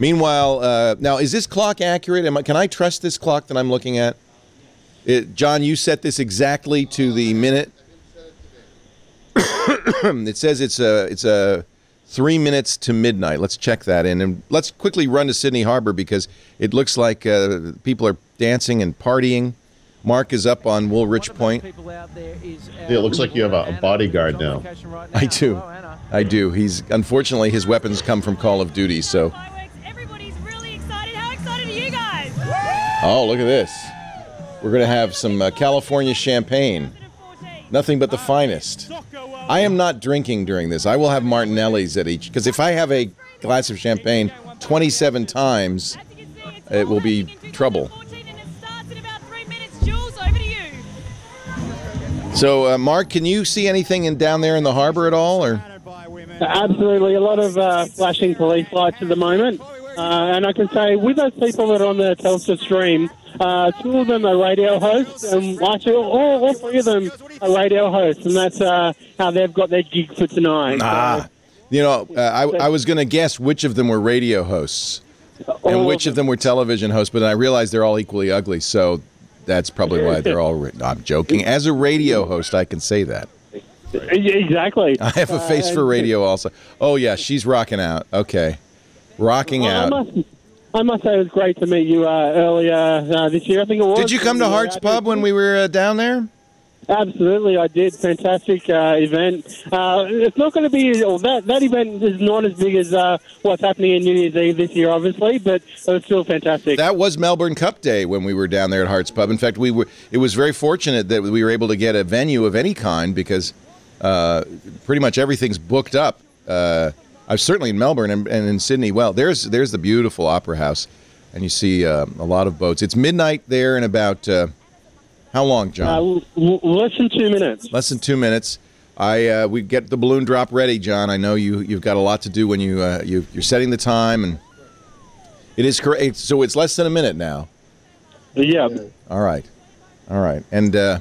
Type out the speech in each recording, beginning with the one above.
Meanwhile, now, is this clock accurate? Can I trust this clock that I'm looking at? John, you set this exactly to the minute. It says it's 3 minutes to midnight. Let's check that in, and let's quickly run to Sydney Harbor because it looks like people are dancing and partying. Mark is up on Woolwich Point. Yeah, it looks like you have a bodyguard now. I do. I do. Unfortunately, his weapons come from Call of Duty, so. Everybody's really excited. How excited are you guys? Oh, look at this. We're going to have some California champagne. Nothing but the finest. I am not drinking during this. I will have Martinellis at each, because if I have a glass of champagne 27 times, it will be trouble. So, Mark, can you see anything down there in the harbor at all, or? Absolutely, a lot of flashing police lights at the moment, and I can say with those people that are on the Telstra stream, 2 of them are radio hosts, and actually all 3 of them are radio hosts, and that's how they've got their gig for tonight. Ah, you know, I was going to guess which of them were radio hosts and which of them were television hosts, but I realized they're all equally ugly, so that's probably why they're all. I'm joking. As a radio host, I can say that. Exactly. I have a face for radio also. Oh, yeah, she's rocking out. Okay. Rocking out. I must say it was great to meet you earlier this year. I think it was. Did you come to Hart's Pub when we were down there? Absolutely, I did. Fantastic event. It's not going to be that event is not as big as what's happening in New Year's Eve this year, obviously, but it was still fantastic. That was Melbourne Cup Day when we were down there at Hart's Pub. In fact, it was very fortunate that we were able to get a venue of any kind because pretty much everything's booked up. I'm certainly in Melbourne and in Sydney. Well, there's the beautiful Opera House, and you see a lot of boats. It's midnight there in about. How long, John? Less than 2 minutes. Less than 2 minutes. We get the balloon drop ready, John. I know you've got a lot to do when you're setting the time, and it is correct. So it's less than a minute now. Yeah. All right, and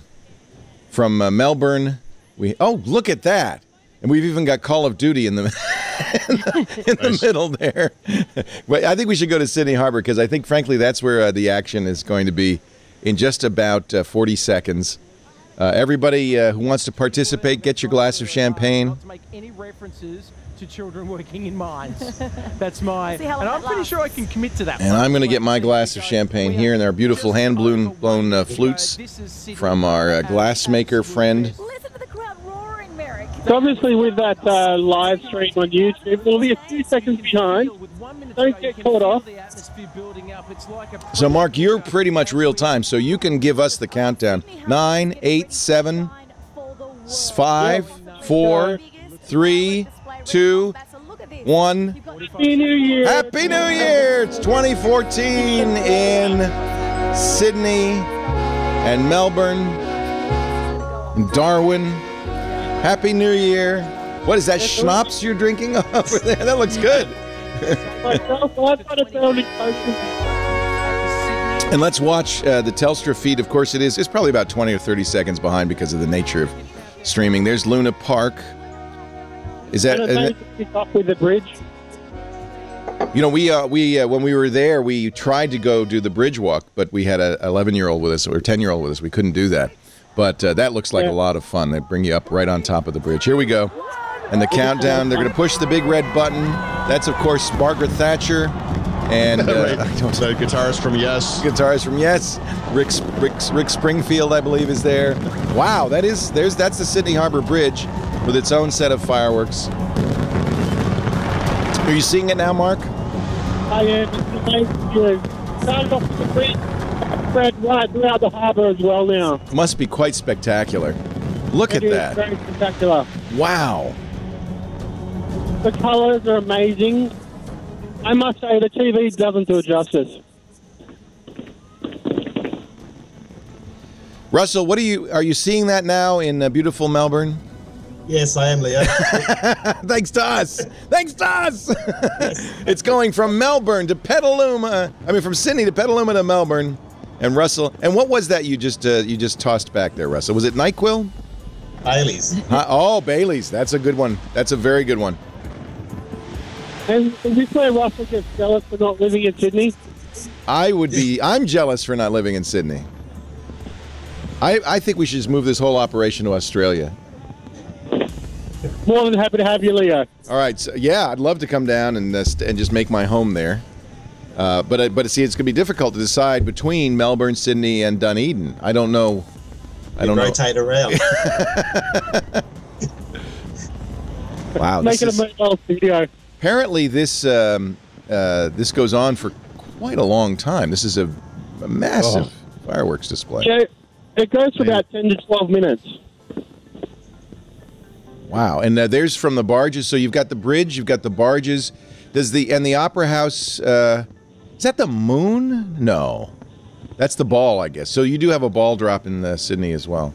from Melbourne, look at that, and we've even got Call of Duty in the in the middle there. But I think we should go to Sydney Harbor because I think, frankly, that's where the action is going to be. In just about 40 seconds. Everybody who wants to participate, get your glass of champagne. Not to make any references to children working in mines. That's my... And I'm pretty sure I can commit to that. And I'm going to get my glass of champagne here, and there are beautiful hand-blown flutes from our glassmaker friend. So obviously with that live stream on YouTube, we'll be a few seconds behind. Don't get caught off. So, Mark, you're pretty much real time, so you can give us the countdown. 9, 8, 7, 5, 4, 3, 2, 1. Happy New Year! Happy New Year! It's 2014 in Sydney and Melbourne and Darwin. Happy New Year. What is that schnapps you're drinking over there? That looks good. And let's watch the Telstra feed. Of course, it's probably about 20 or 30 seconds behind because of the nature of streaming. There's Luna Park. Is that off with the bridge? You know, we when we were there, we tried to go do the bridge walk, but we had an 11-year-old with us or 10-year-old with us. We couldn't do that. But that looks like a lot of fun. They bring you up right on top of the bridge. Here we go. And the countdown, they're going to push the big red button. That's, of course, Margaret Thatcher. And the guitarist from Yes. Guitarist from Yes. Rick Springfield, I believe, is there. Wow, that's the Sydney Harbor Bridge with its own set of fireworks. Are you seeing it now, Mark? I am. It's started off with the bridge. Spread right throughout the harbour as well now. Must be quite spectacular. Look at that. Very spectacular. Wow. The colours are amazing. I must say the TV doesn't do it justice. Russell, are you seeing that now in beautiful Melbourne? Yes, I am, Leo. Thanks to us. Thanks to us. It's going from Melbourne to Petaluma. From Sydney to Petaluma to Melbourne. And Russell, and what was that you just tossed back there, Russell? Was it NyQuil? Bailey's. Oh, Bailey's. That's a good one. That's a very good one. And is this where Russell gets jealous for not living in Sydney? I'm jealous for not living in Sydney. I think we should just move this whole operation to Australia. More than happy to have you, Leo. All right, so, yeah, I'd love to come down and just make my home there. But see, it's going to be difficult to decide between Melbourne, Sydney, and Dunedin. I don't know. I don't rotate around. Wow, Make it a mobile studio. Apparently, this goes on for quite a long time. This is a massive fireworks display. Yeah, it goes for about 10 to 12 minutes. Wow, and there's from the barges. So you've got the bridge, you've got the barges. Does the Opera House? Is that the moon? No, that's the ball, I guess. So you do have a ball drop in Sydney as well.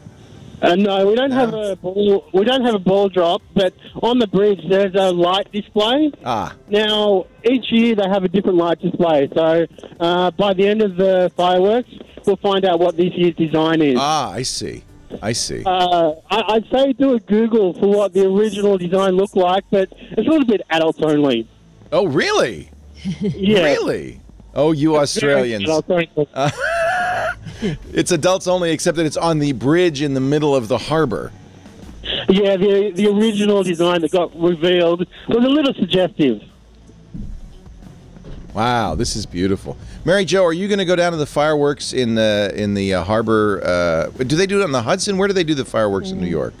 No, we don't have a ball. We don't have a ball drop, but on the bridge there's a light display. Now each year they have a different light display. So by the end of the fireworks, we'll find out what this year's design is. I see. I see. I'd say do a Google for what the original design looked like, but it's a little bit adults only. Oh, really? Yeah. Really? Oh, you Australians. It's adults only, except that it's on the bridge in the middle of the harbor. Yeah, the original design that got revealed was a little suggestive. Wow, this is beautiful. Mary Jo, are you going to go down to the fireworks in the harbor? Do they do it on the Hudson? Where do they do the fireworks in New York?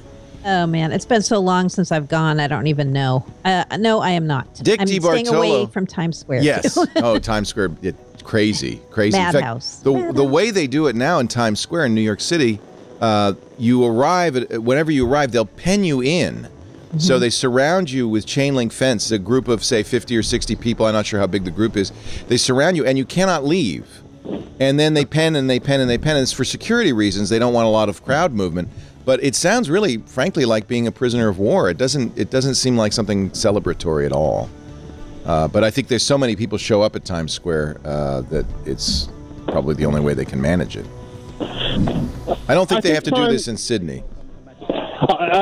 Oh, man, it's been so long since I've gone, I don't even know. No, I am not. I'm staying away from Times Square. Yes. Oh, Times Square, crazy. Madhouse. In fact, the way they do it now in Times Square in New York City, you arrive, whenever you arrive, they'll pen you in. So they surround you with chain link fence, a group of, say, 50 or 60 people. I'm not sure how big the group is. They surround you, and you cannot leave. And then they pen and they pen and they pen. And it's for security reasons. They don't want a lot of crowd movement. But it sounds really, frankly, like being a prisoner of war. It doesn't seem like something celebratory at all. But I think there's so many people show up at Times Square that it's probably the only way they can manage it. I don't think they have to do this in Sydney.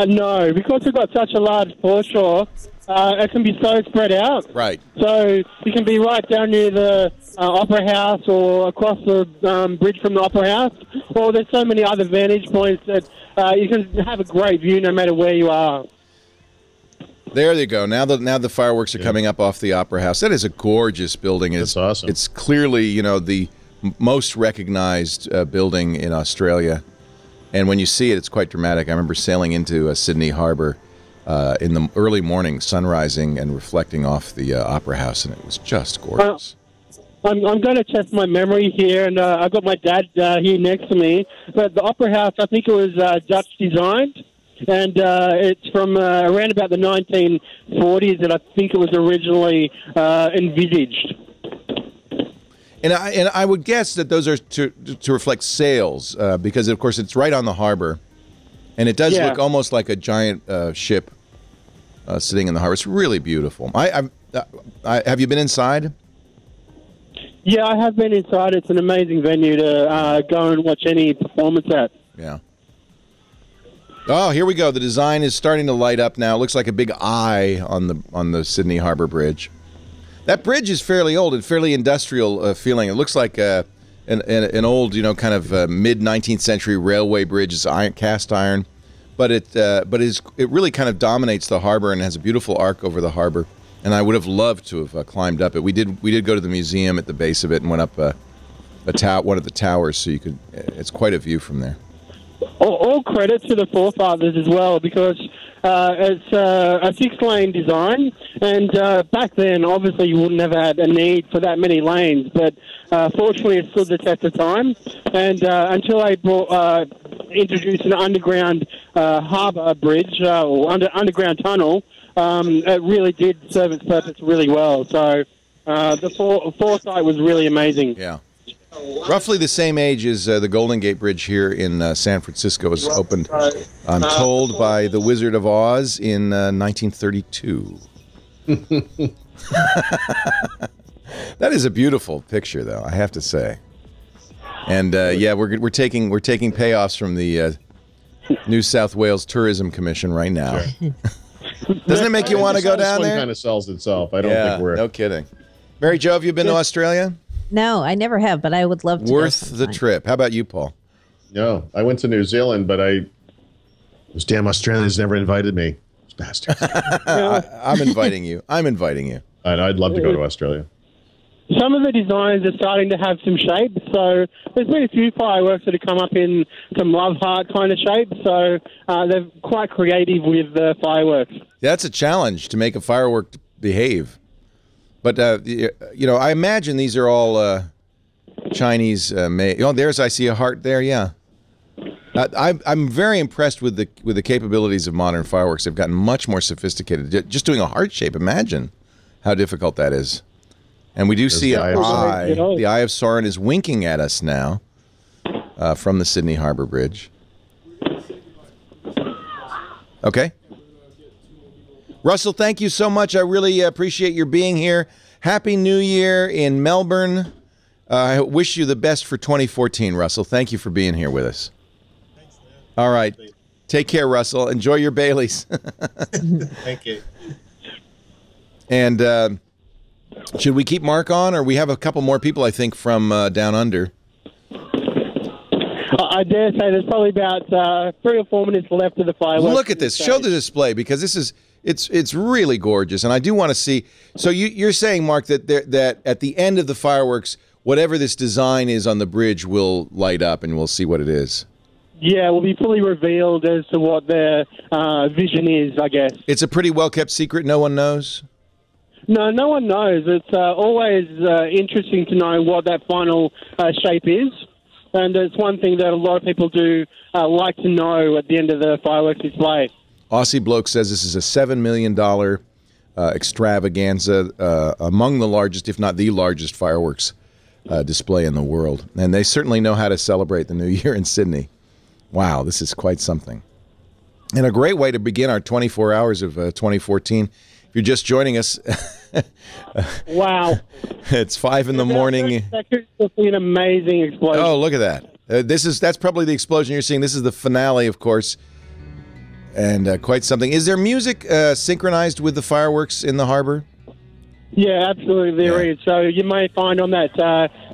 No, because we've got such a large foreshore, it can be so spread out. Right. So you can be right down near the Opera House or across the bridge from the Opera House, or there's so many other vantage points that you can have a great view no matter where you are. There you go. Now the fireworks are coming up off the Opera House. That is a gorgeous building. That's awesome. It's clearly, the most recognized building in Australia. And when you see it, it's quite dramatic. I remember sailing into Sydney Harbor in the early morning, sun rising and reflecting off the Opera House, and it was just gorgeous. I'm going to test my memory here, and I've got my dad here next to me. But the Opera House, I think it was Dutch designed, and it's from around about the 1940s that I think it was originally envisaged. And I would guess that those are to reflect sails, because of course it's right on the harbor, and it does look almost like a giant ship sitting in the harbor. It's really beautiful. Have you been inside? Yeah, I have been inside. It's an amazing venue to go and watch any performance at. Yeah. Oh, here we go. The design is starting to light up now. It looks like a big eye on the Sydney Harbor Bridge. That bridge is fairly old and fairly industrial feeling. It looks like an old, kind of mid-19th century railway bridge. It's cast iron, but it really kind of dominates the harbor and has a beautiful arc over the harbor. And I would have loved to have climbed up it. We did go to the museum at the base of it and went up one of the towers, so you could. It's quite a view from there. All credit to the forefathers as well, because it's a 6-lane design, and back then, obviously, you wouldn't have had a need for that many lanes, but fortunately, it stood the test of time, and until they introduced an underground harbour bridge, or underground tunnel, it really did serve its purpose really well, so the foresight was really amazing. Yeah. Roughly the same age as the Golden Gate Bridge here in San Francisco was opened, I'm told, by the Wizard of Oz in 1932. That is a beautiful picture, though, I have to say. And yeah, we're taking payoffs from the New South Wales Tourism Commission right now. Doesn't it make you want to go down there? Kind of sells itself. I don't think we're... No kidding. Mary Jo, have you been to Australia? No, I never have, but I would love to. Worth the trip. How about you, Paul? No, I went to New Zealand, but those damn Australians never invited me. Those bastards. I'm inviting you. I'd love to go to Australia. Some of the designs are starting to have some shape, so there's been a few fireworks that have come up in some love heart kind of shape, so they're quite creative with the fireworks. That's a challenge to make a firework behave. But, I imagine these are all Chinese made. Oh, I see a heart there, yeah. I'm very impressed with the capabilities of modern fireworks. They've gotten much more sophisticated. Just doing a heart shape, imagine how difficult that is. And we do see an eye. The Eye of Sauron is winking at us now from the Sydney Harbour Bridge. Okay. Russell, thank you so much. I really appreciate your being here. Happy New Year in Melbourne. I wish you the best for 2014, Russell. Thank you for being here with us. All right. Take care, Russell. Enjoy your Baileys. Thank you. And should we keep Mark on, or we have a couple more people, I think, from down under? I dare say there's probably about 3 or 4 minutes left of the fireworks. Look at this. Show the display, because this is it's really gorgeous, and I do want to see. So you're saying, Mark, that that at the end of the fireworks, whatever this design is on the bridge will light up, and we'll see what it is. Yeah, will be fully revealed as to what their vision is, I guess. It's a pretty well-kept secret. No one knows? No, no one knows. It's always interesting to know what that final shape is. And it's one thing that a lot of people do like to know at the end of the fireworks display. Aussie Bloke says this is a $7 million extravaganza, among the largest, if not the largest, fireworks display in the world. And they certainly know how to celebrate the New Year in Sydney. Wow, this is quite something. And a great way to begin our 24 hours of 2014. If you're just joining us, wow, it's 5 in the morning. Will see an amazing explosion. Oh, look at that! That's probably the explosion you're seeing. This is the finale, of course, and quite something. Is there music synchronized with the fireworks in the harbor? Yeah, absolutely there is. So you may find on that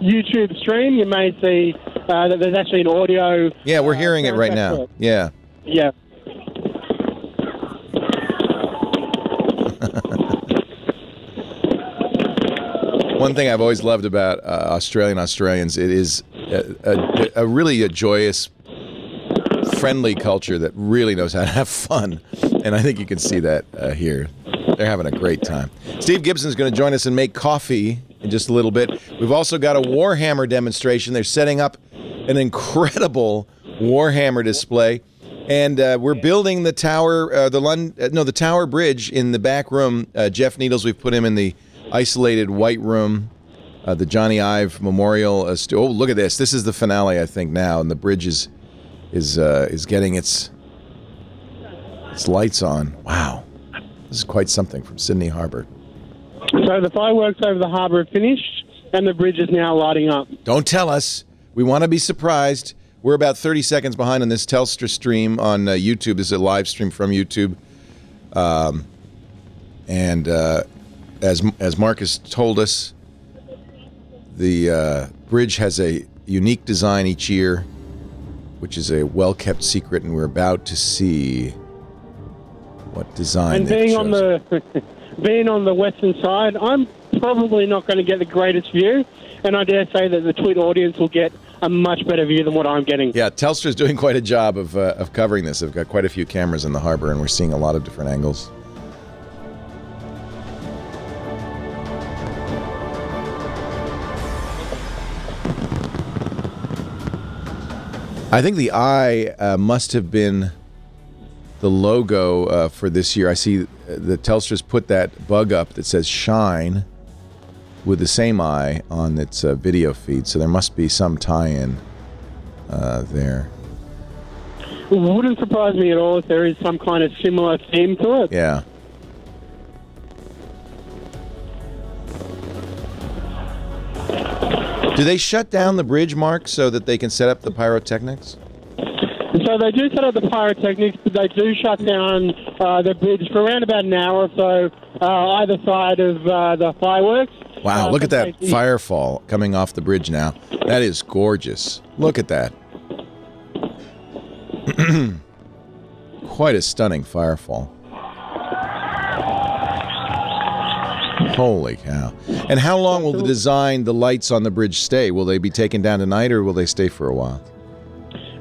YouTube stream, you may see that there's actually an audio. Yeah, we're hearing it right now. Yeah. Yeah. One thing I've always loved about Australians, it is a really joyous, friendly culture that really knows how to have fun. And I think you can see that here. They're having a great time. Steve Gibson's going to join us and make coffee in just a little bit. We've also got a Warhammer demonstration. They're setting up an incredible Warhammer display. And we're building the tower, the Tower Bridge in the back room. Jeff Needles, we've put him in the isolated white room, the Johnny Ive Memorial. Oh, look at this! This is the finale, I think, now, and the bridge is getting its lights on. Wow, this is quite something from Sydney Harbour. So the fireworks over the harbour have finished, and the bridge is now lighting up. Don't tell us. We want to be surprised. We're about 30 seconds behind on this Telstra stream on YouTube. This is a live stream from YouTube, As Marcus told us, the bridge has a unique design each year, which is a well-kept secret, and we're about to see what design. And being on the western side, I'm probably not going to get the greatest view, and I dare say that the TWiT audience will get a much better view than what I'm getting. Yeah, Telstra's doing quite a job of covering this. They've got quite a few cameras in the harbor, and we're seeing a lot of different angles. I think the eye must have been the logo for this year. I see the Telstra's put that bug up that says shine with the same eye on its video feed, so there must be some tie-in there. It wouldn't surprise me at all if there is some kind of similar theme to it. Yeah. Do they shut down the bridge, Mark, so that they can set up the pyrotechnics? So they do set up the pyrotechnics, but they do shut down the bridge for around about an hour or so, either side of the fireworks. Wow, look at that firefall coming off the bridge now. That is gorgeous. Look at that. Quite a stunning firefall. Holy cow. And how long will the lights on the bridge stay? Will they be taken down tonight, or will they stay for a while?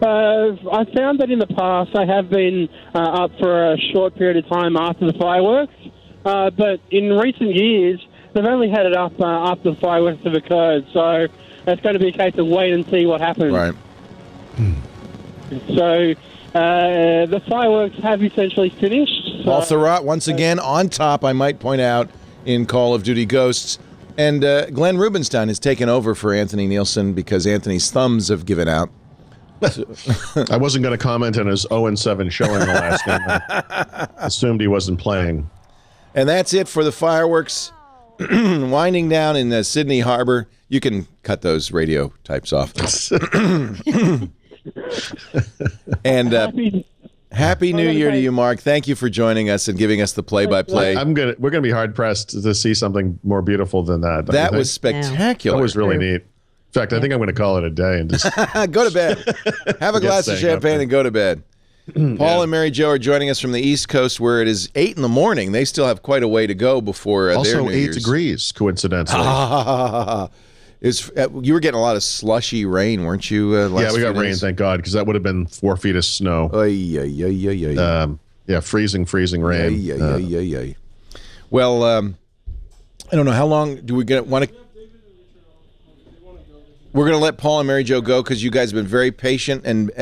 I found that in the past I have been up for a short period of time after the fireworks, but in recent years they've only had it up after the fireworks have occurred, so it's going to be a case of wait and see what happens. Right. So the fireworks have essentially finished. Paul Thurrott, once again, on top, I might point out, in Call of Duty Ghosts. And Glenn Rubenstein has taken over for Anthony Nielsen because Anthony's thumbs have given out. I wasn't going to comment on his 0-7 showing the last game. I assumed he wasn't playing. And that's it for the fireworks. Winding down in Sydney Harbor. You can cut those radio types off. And Happy New Year to you, Mark. Thank you for joining us and giving us the play-by-play. We're gonna be hard pressed to see something more beautiful than that. That was spectacular. That was really neat. In fact, I think I'm going to call it a day and just go to bed. Have a glass of champagne and go to bed. Paul and Mary Jo are joining us from the East Coast, where it is 8 in the morning. They still have quite a way to go before their New Year's. Also 8 degrees, coincidentally. You were getting a lot of slushy rain, weren't you? Yeah, we got rain, thank God, because that would have been 4 feet of snow. Yeah, freezing rain. Well, I don't know how long do we want to. We're going to let Paul and Mary Jo go because you guys have been very patient, and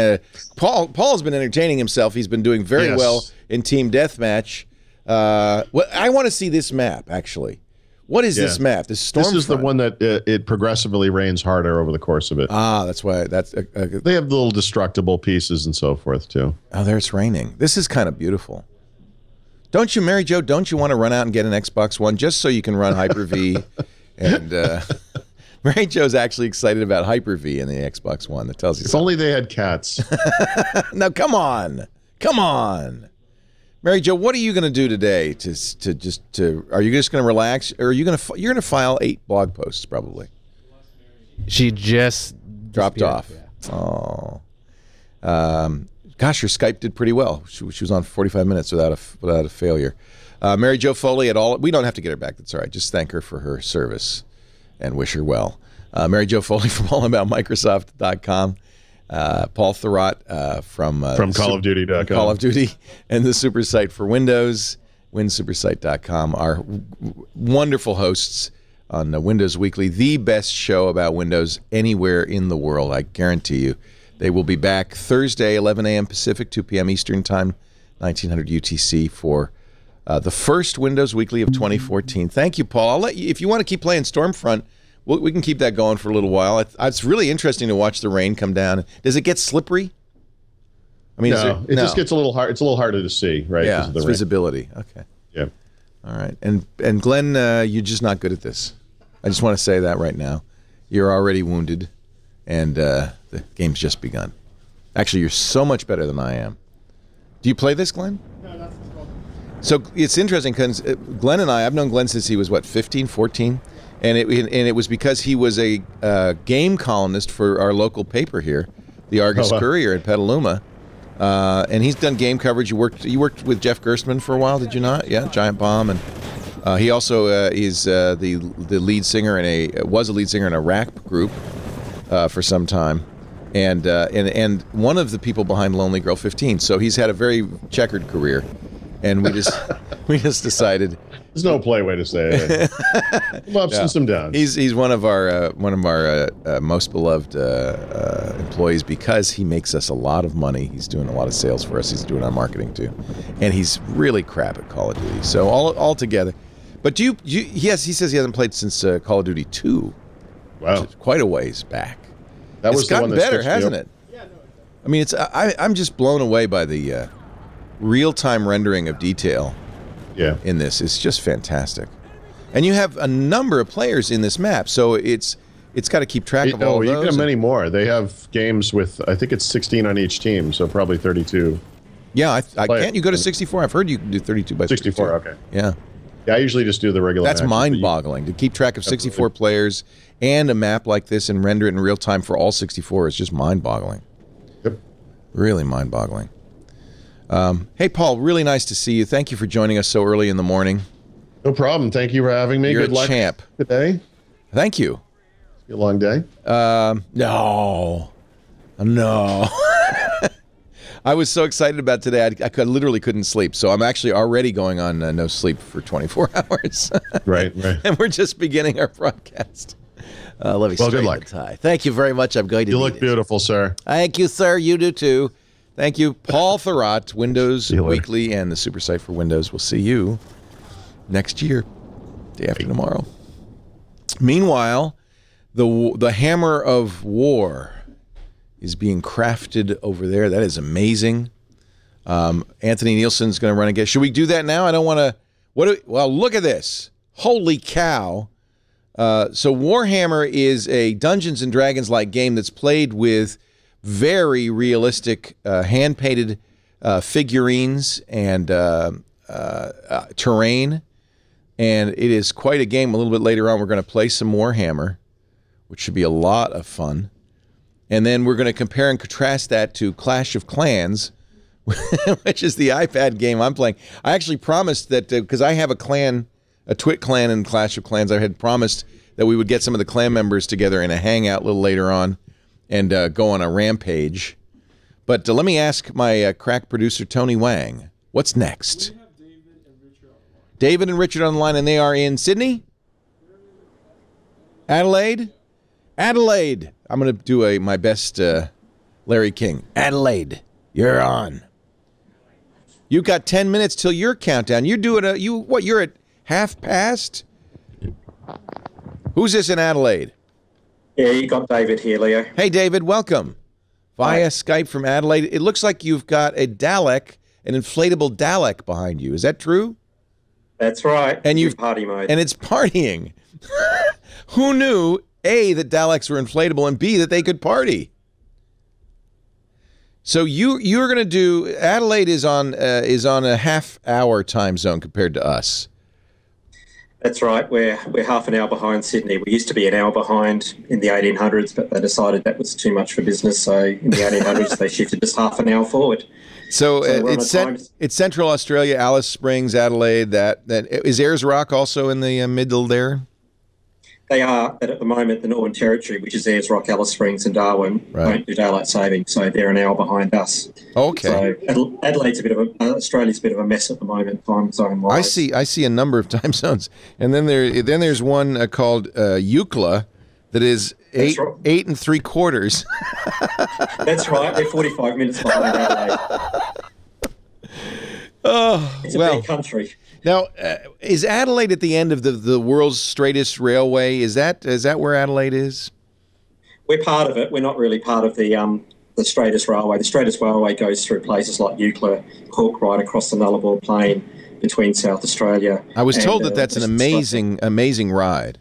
Paul's been entertaining himself. He's been doing very well in Team Deathmatch. Well, I want to see this map actually. What is this map? This Stormfront. This is the one that it progressively rains harder over the course of it. Ah, that's why. They have little destructible pieces and so forth too. Oh, there it's raining. This is kind of beautiful. Don't you, Mary Jo? Don't you want to run out and get an Xbox One just so you can run Hyper-V? And Mary Jo's actually excited about Hyper-V in the Xbox One. That tells you. If only they had cats. Now, come on, come on. Mary Jo, what are you going to do today? Are you just going to relax, or are you going to you're going to file 8 blog posts probably? She just dropped off. Yeah. Oh, gosh, her Skype did pretty well. She was on for 45 minutes without a failure. Mary Jo Foley at all. We don't have to get her back. That's all right. Just thank her for her service and wish her well. Mary Jo Foley from allaboutmicrosoft.com. Paul Thurrott from CallOfDuty.com. Call of Duty and the super site for Windows, winsupersite.com. Our wonderful hosts on Windows Weekly, the best show about Windows anywhere in the world, I guarantee you. They will be back Thursday, 11 a.m. Pacific, 2 p.m. Eastern Time, 1900 UTC for the first Windows Weekly of 2014. Thank you, Paul. I'll let you, if you want to keep playing Stormfront, we can keep that going for a little while. It's really interesting to watch the rain come down. Does it get slippery? I mean, no, it just gets a little hard. It's a little harder to see, right? Yeah, it's visibility. Okay. Yeah. All right. And Glenn, you're just not good at this. I just want to say that right now. You're already wounded, and the game's just begun. Actually, you're so much better than I am. Do you play this, Glenn? No, that's the problem. So it's interesting because Glenn and I've known Glenn since he was, what, 15, 14? And it was because he was a game columnist for our local paper here, the Argus Courier in Petaluma, and he's done game coverage. You worked with Jeff Gerstmann for a while, did you not? Yeah, Giant Bomb, and he also is the lead singer was a lead singer in a rap group for some time, and one of the people behind Lonely Girl 15. So he's had a very checkered career, and we just decided. There's no play way to say it. Some ups and some downs. He's one of our most beloved employees because he makes us a lot of money. He's doing a lot of sales for us. He's doing our marketing too, and he's really crap at Call of Duty. So all together. But yes, he says he hasn't played since Call of Duty 2. Wow, quite a ways back. It's gotten better, hasn't it? Yeah, no, I mean, I'm just blown away by the real-time rendering of detail. Yeah. In this, it's just fantastic, and you have a number of players in this map, so it's got to keep track of all those. You can have many more. They have games with, I think it's 16 on each team, so probably 32. Yeah, can't you go to 64? I've heard you can do 32 by 64. Okay. Yeah. Yeah, I usually just do the regular. That's mind-boggling to keep track of 64 players and a map like this and render it in real time for all 64 is just mind-boggling. Yep. Really mind-boggling. Hey, Paul, really nice to see you. Thank you for joining us so early in the morning. No problem. Thank you for having me. You're Good a luck champ today. Thank you. A long day. No. I was so excited about today. I literally couldn't sleep. So I'm actually already going on no sleep for 24 hours. Right. And we're just beginning our broadcast. Let me straighten the tie. Thank you very much. I'm going to. You look beautiful, sir. Thank you, sir. You do too. Thank you, Paul Thurrott, Windows Weekly and the Super Site for Windows. We'll see you next year, day after tomorrow. Meanwhile, the hammer of war is being crafted over there. That is amazing. Anthony Nielsen's going to run again. Should we do that now? I don't want to. Well, look at this. Holy cow. So Warhammer is a Dungeons & Dragons-like game that's played with very realistic hand-painted figurines and terrain. And it is quite a game. A little bit later on, we're going to play some Warhammer, which should be a lot of fun. And then we're going to compare and contrast that to Clash of Clans, which is the iPad game I'm playing. I actually promised that, because I have a TWiT clan in Clash of Clans, I had promised that we would get some of the clan members together in a hangout a little later on and go on a rampage. But let me ask my crack producer, Tony Wang, what's next? David and Richard on the line, and they are in Sydney? Adelaide? Adelaide. I'm going to do my best Larry King. Adelaide, you're on. You've got 10 minutes till your countdown. You're doing you're at half past? Who's this in Adelaide? Yeah, you got David here, Leo. Hey, David, welcome. Via Skype from Adelaide. It looks like you've got a Dalek, an inflatable Dalek behind you. Is that true? That's right. And you've party mode. And it's partying. Who knew, A, that Daleks were inflatable, and B, that they could party? So you're going to do, Adelaide is on a half-hour time zone compared to us. That's right. We're half an hour behind Sydney. We used to be an hour behind in the 1800s, but they decided that was too much for business. So in the 1800s, they shifted just half an hour forward. So it's Central Australia, Alice Springs, Adelaide. That is Ayers Rock also in the middle there. They are, but at the moment, the Northern Territory, which is Ayers Rock, Alice Springs, and Darwin, don't do daylight saving, so they're an hour behind us. Okay. So Adelaide's Australia's a bit of a mess at the moment, time zone wise. I see a number of time zones, and then there's one called Eucla that is 8 3/4. That's right. They're 45 minutes behind Adelaide. Oh, it's a big country. Now, is Adelaide at the end of the world's straightest railway? Is that where Adelaide is? We're part of it. We're not really part of the straightest railway. The straightest railway goes through places like Eucla, Cork, right across the Nullarbor Plain between South Australia. I was told that that's an amazing ride.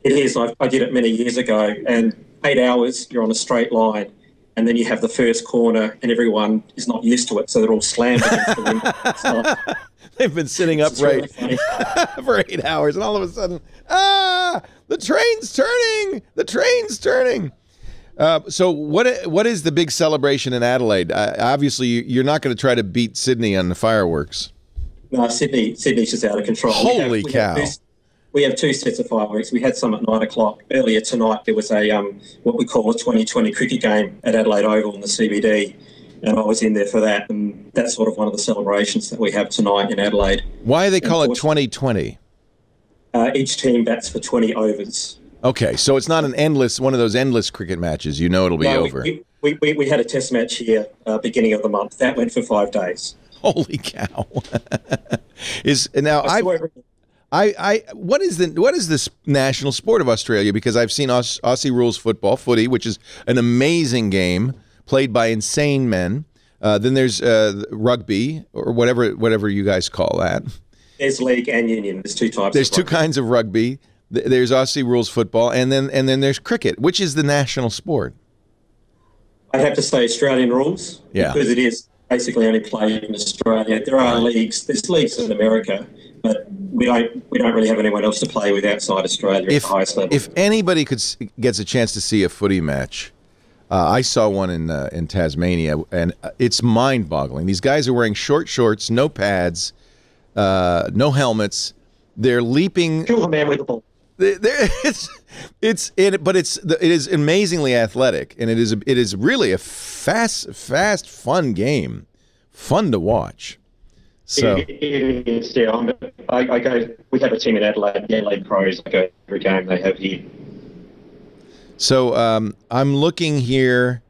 It is. I did it many years ago, and 8 hours, you're on a straight line. And then you have the first corner, and everyone is not used to it, so they're all slammed against the window. They've been sitting upright really for 8 hours, and all of a sudden, the train's turning! The train's turning! So what is the big celebration in Adelaide? Obviously, you're not going to try to beat Sydney on the fireworks. No, Sydney's just out of control. Holy cow. We have two sets of fireworks. We had some at 9 o'clock. Earlier tonight, there was a what we call a 2020 cricket game at Adelaide Oval in the CBD, and I was in there for that. And that's sort of one of the celebrations that we have tonight in Adelaide. Why do they call it 2020? Each team bats for 20 overs. Okay, so it's not one of those endless cricket matches. You know it'll be over. We had a test match here beginning of the month. That went for 5 days. Holy cow! What is this national sport of Australia? Because I've seen Aussie rules football, footy, which is an amazing game played by insane men. Then there's rugby, or whatever you guys call that. There's league and union. There's two types. There's two kinds of rugby. There's Aussie rules football, and then there's cricket. Which is the national sport? I'd have to say Australian rules, because it is basically only play in Australia. There are leagues. There's leagues in America, but we don't really have anyone else to play with outside Australia at the highest level. If anybody gets a chance to see a footy match, I saw one in Tasmania, and it's mind-boggling. These guys are wearing short shorts, no pads, no helmets. They're leaping. Kill a man with a ball. It is amazingly athletic, and it is really a fast, fun game, fun to watch. So it is, yeah. I go. We have a team in Adelaide, the Adelaide Crows. I go every game they have here. So I'm looking here.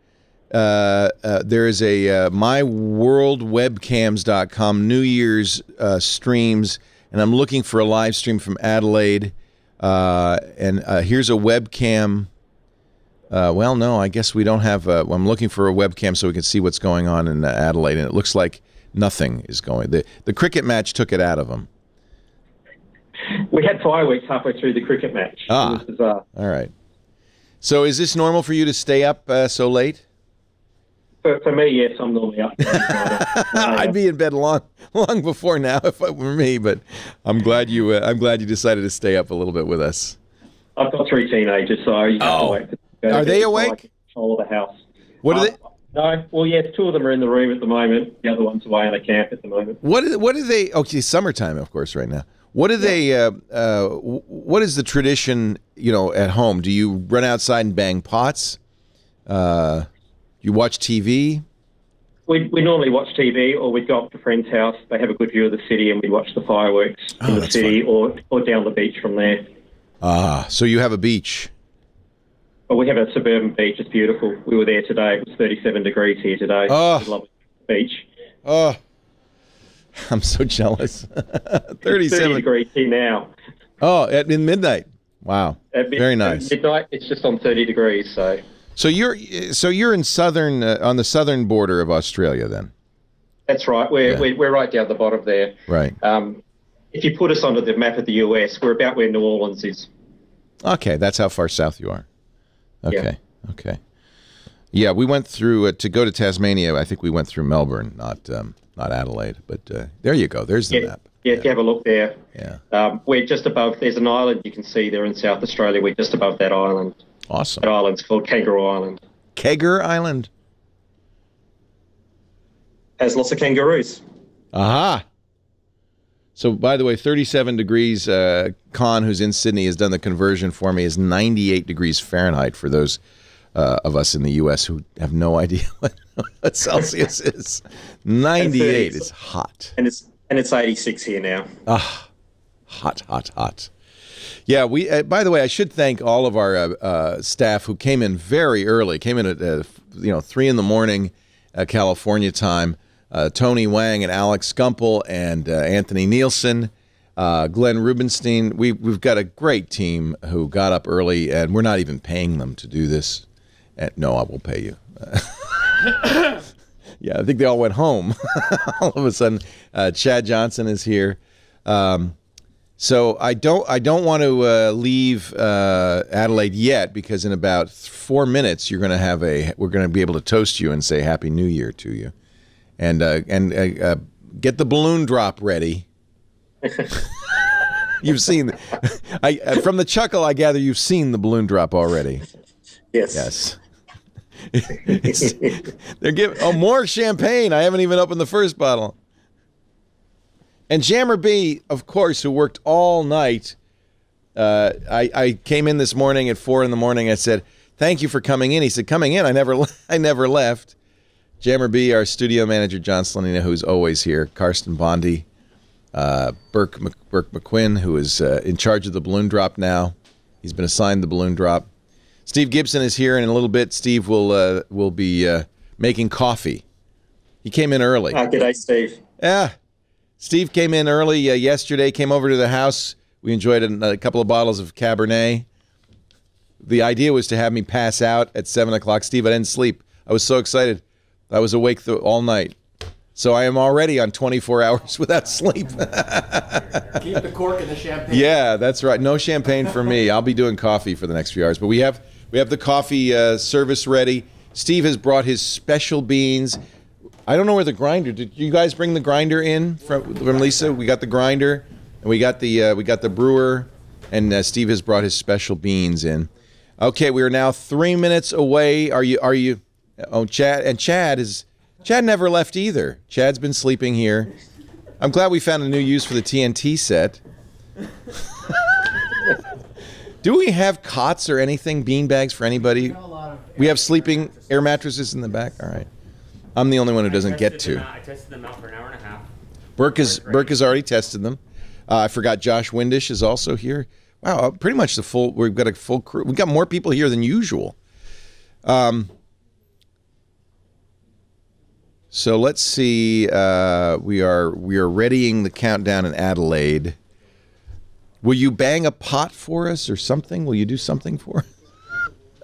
There is a myworldwebcams.com New Year's streams, and I'm looking for a live stream from Adelaide. And here's a webcam. Well, no, I guess we don't have. I'm looking for a webcam so we can see what's going on in Adelaide, and it looks like nothing is going. The cricket match took it out of them. We had fireworks halfway through the cricket match. It was bizarre. All right. So is this normal for you to stay up so late? For me, yes, I'm normally up. I'd be in bed long before now if it were me, but I'm glad you decided to stay up a little bit with us. I've got 3 teenagers, so you have to wait. Are they awake? Control of the house. What are they? No, well, yes, 2 of them are in the room at the moment. The other one's away on a camp at the moment. What do they? Okay, summertime, of course, right now. What do they? What is the tradition? At home, do you run outside and bang pots? You watch TV? We normally watch TV, or we'd go up to a friend's house. They have a good view of the city, and we watch the fireworks in the city, or down the beach from there. So you have a beach? Well, we have a suburban beach. It's beautiful. We were there today. It was 37 degrees here today. Oh, it's a lovely beach. Oh, I'm so jealous. 37 30 degrees here now. Oh, in midnight. Wow, very nice. At midnight, it's just on 30 degrees. So you're in southern on the southern border of Australia then. That's right. We're right down the bottom there. Right. If you put us onto the map of the US, we're about where New Orleans is. Okay, that's how far south you are. Okay. Yeah. Okay. Yeah, we went through to go to Tasmania. I think we went through Melbourne, not Adelaide. But there you go. There's the map. Yeah, if you have a look there. Yeah. We're just above. There's an island you can see there in South Australia. We're just above that island. Awesome. That island's called Kangaroo Island. Kegger Island. Has lots of kangaroos. Aha. So, by the way, 37 degrees, Con, who's in Sydney, has done the conversion for me, is 98 degrees Fahrenheit for those of us in the U.S. who have no idea what Celsius is. 98 is hot. And it's 86 here now. Ah, hot. Yeah, we. By the way, I should thank all of our staff who came in very early. Came in at 3 in the morning, California time. Tony Wang and Alex Gumpel and Anthony Nielsen, Glenn Rubenstein. We've got a great team who got up early, and we're not even paying them to do this. No, I will pay you. Yeah, I think they all went home. All of a sudden, Chad Johnson is here. So I don't want to leave Adelaide yet, because in about 4 minutes we're going to be able to toast you and say Happy New Year to you, and get the balloon drop ready. You've seen, from the chuckle I gather you've seen the balloon drop already. Yes. They're giving more champagne. I haven't even opened the first bottle. And Jammer B, of course, who worked all night. I came in this morning at 4 in the morning. I said, "Thank you for coming in." He said, "Coming in? I never left." Jammer B, our studio manager, John Slanina, who's always here. Karsten Bondi, Burke McQuinn, who is in charge of the balloon drop now. He's been assigned the balloon drop. Steve Gibson is here, and in a little bit, Steve will be making coffee. He came in early. G'day, Steve. Yeah. Steve came in early yesterday, came over to the house. We enjoyed a couple of bottles of Cabernet. The idea was to have me pass out at 7 o'clock. Steve, I didn't sleep. I was so excited. I was awake all night. So I am already on 24 hours without sleep. Keep the cork in the champagne. Yeah, that's right. No champagne for me. I'll be doing coffee for the next few hours. But we have the coffee service ready. Steve has brought his special beans. I don't know where the grinder. Did you guys bring the grinder in from Lisa? We got the grinder, and we got the brewer, and Steve has brought his special beans in. Okay, we are now 3 minutes away. Are you? Oh, Chad never left either. Chad's been sleeping here. I'm glad we found a new use for the TNT set. Do we have cots or anything, bean bags for anybody? We have sleeping air mattresses in the back. All right. I'm the only one who doesn't get to. I tested them out for an hour and a half. Burke has already tested them. I forgot Josh Windish is also here. Wow, pretty much the full. We've got a full crew. We've got more people here than usual. So let's see. We are readying the countdown in Adelaide. Will you bang a pot for us or something? Will you do something for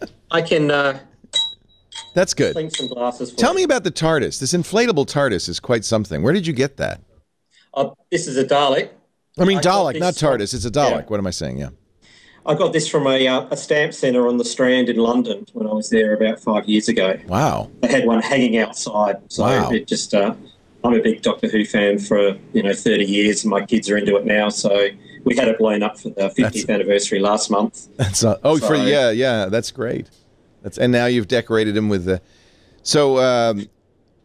us? I can. That's good. Clink some glasses. Tell me about the TARDIS. This inflatable TARDIS is quite something. Where did you get that? This is a Dalek. I mean Dalek, not TARDIS. It's a Dalek. Yeah. What am I saying? Yeah. I got this from a stamp centre on the Strand in London when I was there about 5 years ago. Wow. They had one hanging outside. So wow. It just, I'm a big Doctor Who fan for 30 years, and my kids are into it now. So we had it blown up for the 50th anniversary last month. That's that's great. And now you've decorated him with the. So,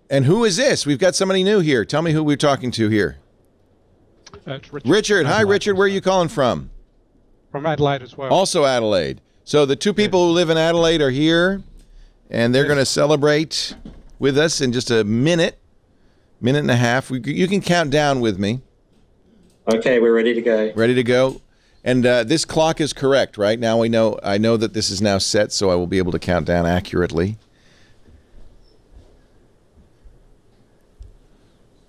and who is this? We've got somebody new here. Tell me who we're talking to here. It's Richard. Richard. Hi, Richard. Where are you calling from? From Adelaide as well. Also Adelaide. So the two people who live in Adelaide are here, and they're going to celebrate with us in just a minute and a half. You can count down with me. Okay, we're ready to go. Ready to go. And this clock is correct, right? Now I know that this is now set, so I will be able to count down accurately.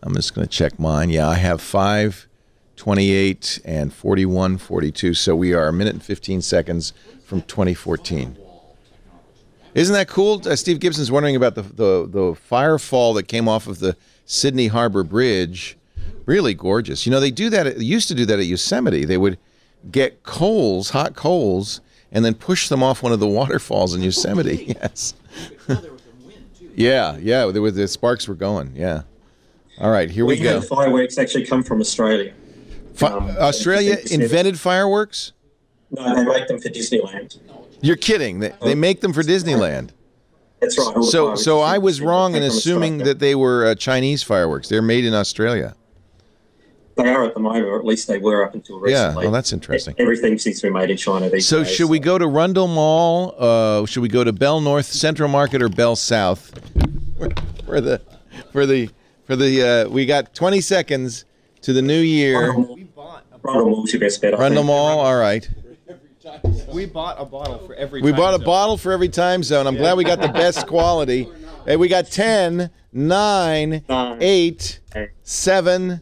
I'm just going to check mine. Yeah, I have 5, 28, and 41, 42. So we are a minute and 15 seconds from 2014. Isn't that cool? Steve Gibson's wondering about the firefall that came off of the Sydney Harbor Bridge. Really gorgeous. You know, they used to do that at Yosemite. They would get hot coals, and then push them off one of the waterfalls in Yosemite. Yes. yeah, the sparks were going. Yeah. All right, here we go. Fireworks actually come from Australia. Australia invented fireworks? No, they make them for Disneyland. You're kidding. They make them for Disneyland. That's right. So I was wrong in assuming that they were Chinese fireworks. They're made in Australia. They are at the moment, or at least they were up until recently. Yeah, well, that's interesting. Everything seems to be made in China these days. So should we go to Rundle Mall? Should we go to Bell North Central Market or Bell South? We got 20 seconds to the new year. Rundle Mall's your best bet. Rundle Mall, all right. We bought a bottle for every. We bought a bottle for every time zone. I'm glad we got the best quality. Hey, we got 10, 9, 8, 7,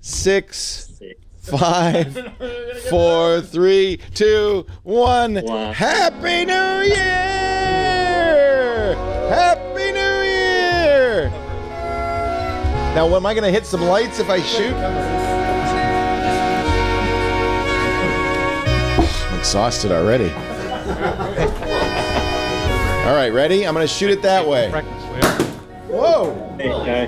6, 5, 4, 3, 2, 1. Happy New Year! Happy New Year! Now, am I going to hit some lights if I shoot? I'm exhausted already. All right, ready? I'm going to shoot it that way. Whoa!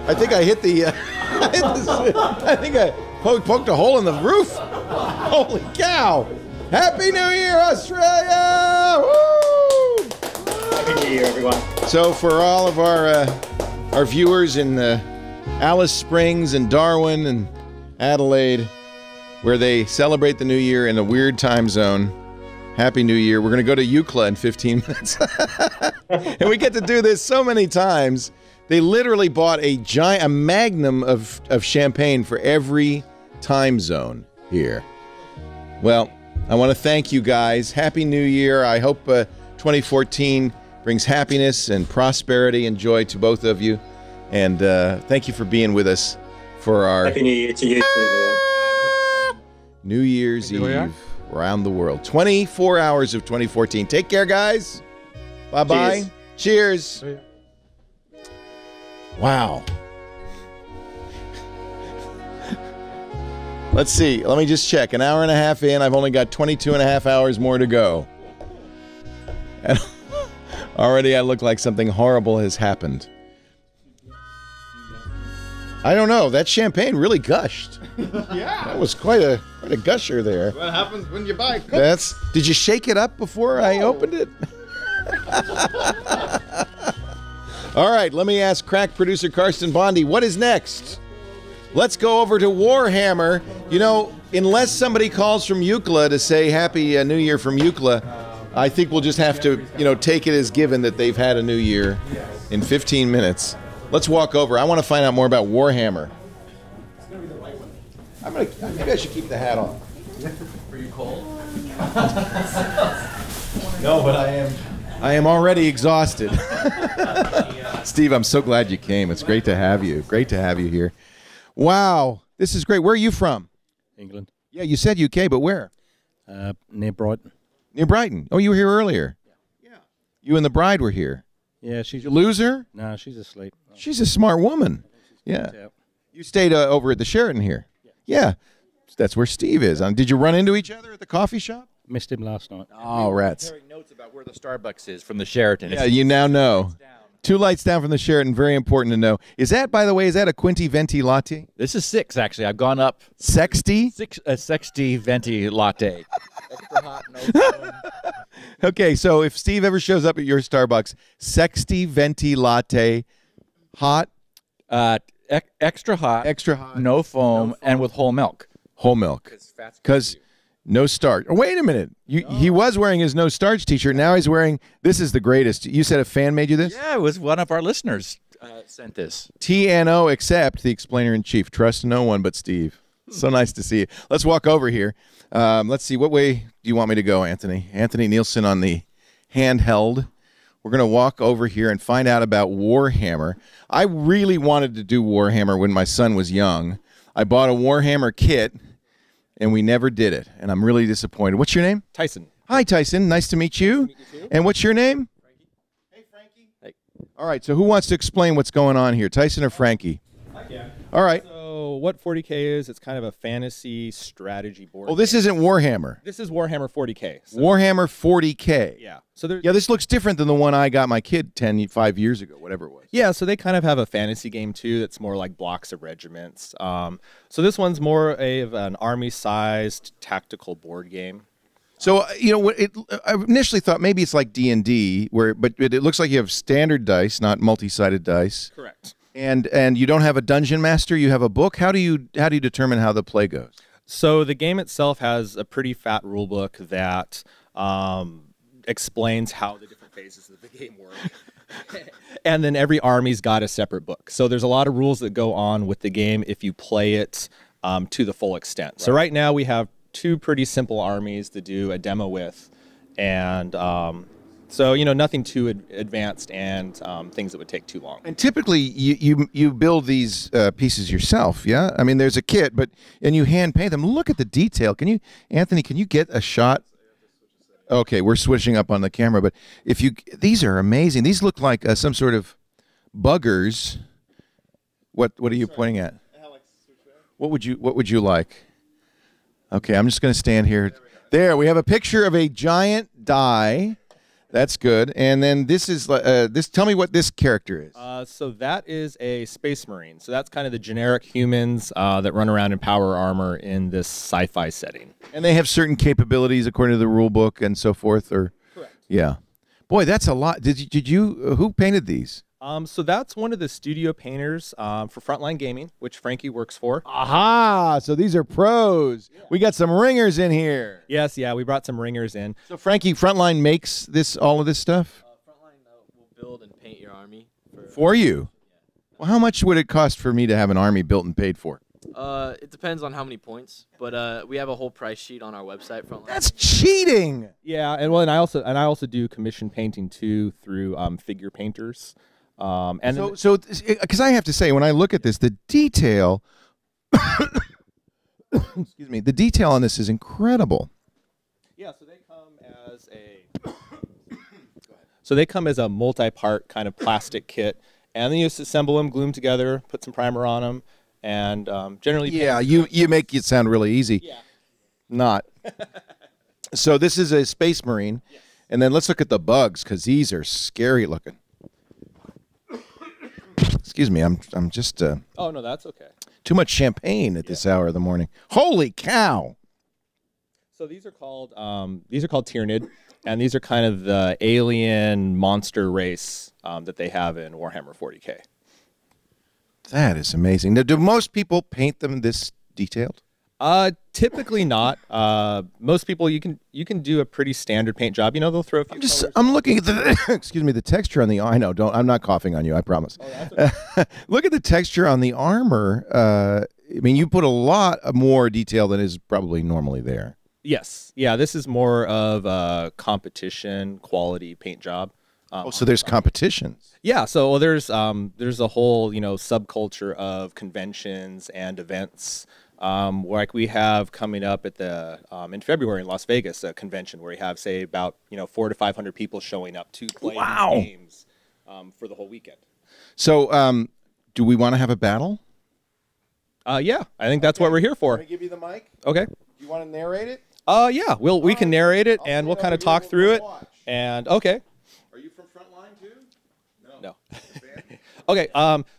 I think I hit the... I think I poked a hole in the roof. Holy cow! Happy New Year, Australia! Woo! Happy New Year, everyone. So for all of our viewers in Alice Springs and Darwin and Adelaide, where they celebrate the New Year in a weird time zone, Happy New Year. We're going to go to UCLA in 15 minutes. And we get to do this so many times. They literally bought a magnum of champagne for every time zone here. Well, I want to thank you guys. Happy New Year. I hope 2014 brings happiness and prosperity and joy to both of you. And thank you for being with us for our Happy New Year to you too. New Year's Eve around the world. 24 hours of 2014. Take care, guys. Bye-bye. Cheers. Wow. Let's see. Let me just check. An hour and a half in. I've only got 22 and a half hours more to go. And already I look like something horrible has happened. I don't know. That champagne really gushed. Yeah. That was quite a gusher there. What happens when you buy cookies? That's. Did you shake it up before I opened it? All right, let me ask crack producer Karsten Bondi, what is next? Let's go over to Warhammer. You know, unless somebody calls from Euclid to say Happy New Year from Euclid, I think we'll just have to, take it as given that they've had a new year in 15 minutes. Let's walk over. I want to find out more about Warhammer. Maybe I should keep the hat on. Are you cold? No, but I am already exhausted. Steve, I'm so glad you came. It's great to have you. Great to have you here. Wow, this is great. Where are you from? England. Yeah, you said UK, but where? Near Brighton. Near Brighton. Oh, you were here earlier. Yeah. You and the bride were here. Yeah, she's a loser? No, she's asleep. She's a smart woman. Yeah. You stayed over at the Sheraton here. Yeah. That's where Steve is. Did you run into each other at the coffee shop? Missed him last night. Oh, rats. Comparing notes about where the Starbucks is from the Sheraton. Yeah, you now know. 2 lights down from the Sheraton. Very important to know. Is that, by the way, a Quinti Venti latte? This is 6, actually. I've gone up. Sexty? A Sexty Venti latte. Extra hot, no foam. Okay, so if Steve ever shows up at your Starbucks, Sexty Venti latte, hot? Extra hot. Extra hot. No foam, and with whole milk. Whole milk. Because no starch. Oh, wait a minute. He was wearing his no starch t-shirt. Now he's wearing, this is the greatest. You said a fan made you this? Yeah, it was one of our listeners sent this. TNO accept, the explainer-in-chief. Trust no one but Steve. So nice to see you. Let's walk over here. Let's see. What way do you want me to go, Anthony? Anthony Nielsen on the handheld. We're going to walk over here and find out about Warhammer. I really wanted to do Warhammer when my son was young. I bought a Warhammer kit, and we never did it, and I'm really disappointed. What's your name? Tyson. Hi, Tyson. Nice to meet you. Nice to meet you too. And what's your name? Frankie. Hey, Frankie. Hey. All right, so who wants to explain what's going on here, Tyson or Frankie? Yeah. All right. So what 40K is, it's kind of a fantasy strategy board. Oh, this isn't Warhammer. This is Warhammer 40K. So. Warhammer 40K. Yeah. So this looks different than the one I got my kid 5 years ago, whatever it was. Yeah, so they kind of have a fantasy game too that's more like blocks of regiments. So this one's more of an army-sized tactical board game. So, I initially thought maybe it's like D&D, but it looks like you have standard dice, not multi-sided dice. Correct. And you don't have a dungeon master, you have a book. How do you determine how the play goes? So the game itself has a pretty fat rule book that explains how the different phases of the game work. And then every army's got a separate book. So there's a lot of rules that go on with the game if you play it to the full extent. Right. So right now we have 2 pretty simple armies to do a demo with. And so, nothing too advanced and things that would take too long. And typically, you build these pieces yourself, yeah? I mean, there's a kit, and you hand paint them. Look at the detail. Anthony, can you get a shot? Okay, we're switching up on the camera, but these are amazing. These look like some sort of buggers. What are you pointing at? What would you like? Okay, I'm just going to stand here. There, we have a picture of a giant die. That's good. And then this is this. Tell me what this character is. So that is a Space Marine. So that's kind of the generic humans that run around in power armor in this sci-fi setting. And they have certain capabilities according to the rule book and so forth. Or correct. Yeah. Boy, that's a lot. Did you? Who painted these? So that's one of the studio painters for Frontline Gaming, which Frankie works for. Aha! So these are pros. Yeah. We got some ringers in here. Yes, yeah, we brought some ringers in. So Frankie, Frontline makes all of this stuff? Frontline will build and paint your army. For you? Yeah. Well, how much would it cost for me to have an army built and paid for? It depends on how many points, but we have a whole price sheet on our website. Frontline. That's cheating. Yeah, and I also do commission painting too through figure painters. So because I have to say, when I look at this, the detail, excuse me, the detail on this is incredible. Yeah, so they come as a multi-part kind of plastic kit, and then you just assemble them, glue them together, put some primer on them, and generally. Yeah, you make it sound really easy. Yeah. Not. So this is a Space Marine, yes. And then let's look at the bugs because these are scary looking. Excuse me, I'm just Oh no, that's okay. too much champagne at this hour of the morning. Holy cow! So these are called Tyrannid, and these are kind of the alien monster race that they have in Warhammer 40K. That is amazing. Now, do most people paint them this detailed? Typically not. Most people you can do a pretty standard paint job. You know, they'll throw a few colors. I'm looking at the excuse me, the texture on the I know, I'm not coughing on you, I promise. Oh, that's okay. Look at the texture on the armor. I mean, you put a lot more detail than is probably normally there. Yes. Yeah, this is more of a competition quality paint job. So there's competitions. Yeah, so there's a whole, subculture of conventions and events. Like we have coming up at the in February in Las Vegas, a convention where we have, say, about 400 to 500 people showing up to play these games for the whole weekend. So, do we want to have a battle? Yeah, I think that's what we're here for. Let me give you the mic. Okay. Do you want to narrate it? Yeah, we can narrate it, and we'll kind of talk through it. And okay. Are you from Frontline too? No. Okay.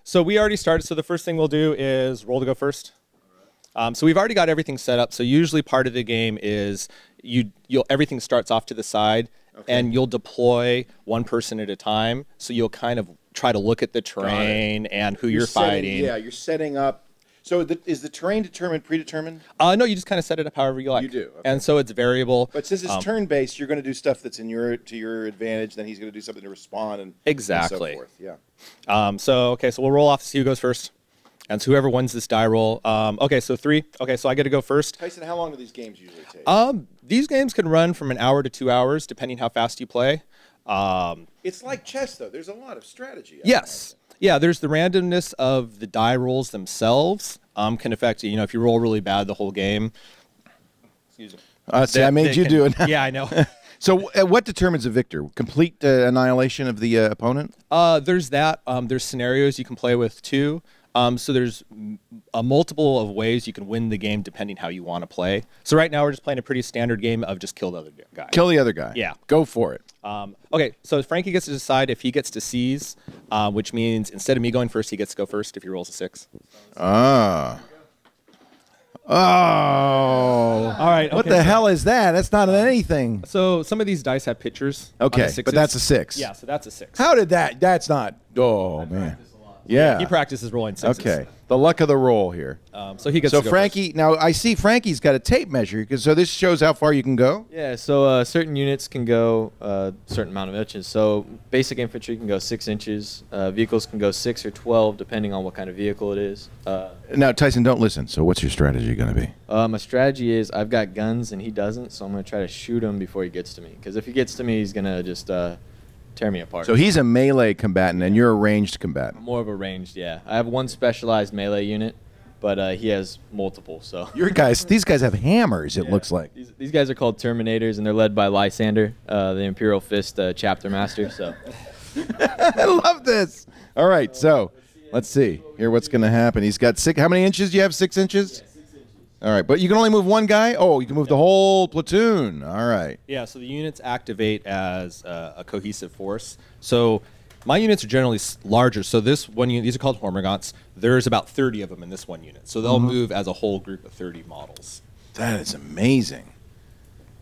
So we already started. So the first thing we'll do is roll to go first. So we've already got everything set up. So usually part of the game is everything starts off to the side, and you'll deploy one person at a time. So you'll kind of try to look at the terrain and who you're fighting. Yeah, you're setting up. So is the terrain predetermined? No, you just kind of set it up however you like. You do, okay. And so it's variable. But since it's turn-based, you're going to do stuff that's to your advantage. Then he's going to do something to respond and exactly. And so forth. Yeah. So we'll roll off to see who goes first, and so whoever wins this die roll. Okay, so 3. Okay, so I get to go first. Tyson, how long do these games usually take? These games can run from an hour to 2 hours, depending how fast you play. It's like chess, though. There's a lot of strategy. Yes. Yeah, there's the randomness of the die rolls themselves can affect you. If you roll really bad the whole game. Excuse me. See, I made you do it. Yeah, I know. So what determines a victor? Complete annihilation of the opponent? There's that. There's scenarios you can play with, too. So there's a multiple of ways you can win the game depending how you want to play. So right now we're just playing a pretty standard game of just kill the other guy. Kill the other guy. Yeah. Go for it. Okay, so Frankie gets to decide if he gets to seize, which means instead of me going first, he gets to go first if he rolls a 6. Oh. All right. What the hell is that? That's not anything. So some of these dice have pictures. Okay, but that's a 6. Yeah, so that's a 6. How did that? That's not. Oh, man. Yeah. He practices rolling 6s. Okay. The luck of the roll here. So he gets to go Frankie, first. now I see Frankie's got a tape measure, so this shows how far you can go? Yeah, so certain units can go a certain amount of inches. So basic infantry can go 6 inches. Vehicles can go 6 or 12, depending on what kind of vehicle it is. Now, Tyson, don't listen. So what's your strategy going to be? My strategy is I've got guns and he doesn't, so I'm going to try to shoot him before he gets to me. Because if he gets to me, he's going to just tear me apart. So he's a melee combatant, and you're a ranged combatant. More of a ranged, yeah. I have one specialized melee unit, but he has multiple. So these guys have hammers. It looks like these guys are called Terminators, and they're led by Lysander, the Imperial Fist chapter master. So I love this. All right, so let's see here. What's going to happen? He's got 6. How many inches do you have? 6 inches. Yeah, 6 inches. All right, but you can only move one guy? Oh, you can move the whole platoon. All right. Yeah, so the units activate as a cohesive force. So my units are generally larger. So this one unit, these are called Hormagaunts. There's about 30 of them in this one unit. So they'll move as a whole group of 30 models. That is amazing.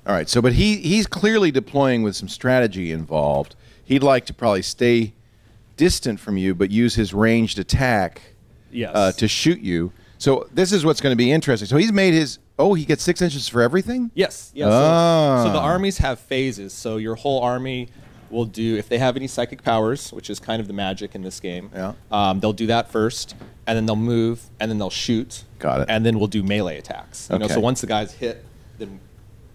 All right, so but he's clearly deploying with some strategy involved. He'd like to probably stay distant from you, but use his ranged attack to shoot you. So this is what's going to be interesting. So he's made his. Oh, he gets 6 inches for everything? Yes. Yeah. So the armies have phases. So your whole army will do, if they have any psychic powers, which is kind of the magic in this game. Yeah. They'll do that first, and then they'll move, and then they'll shoot. Got it. And then we'll do melee attacks. You know, so once the guy's hit, then.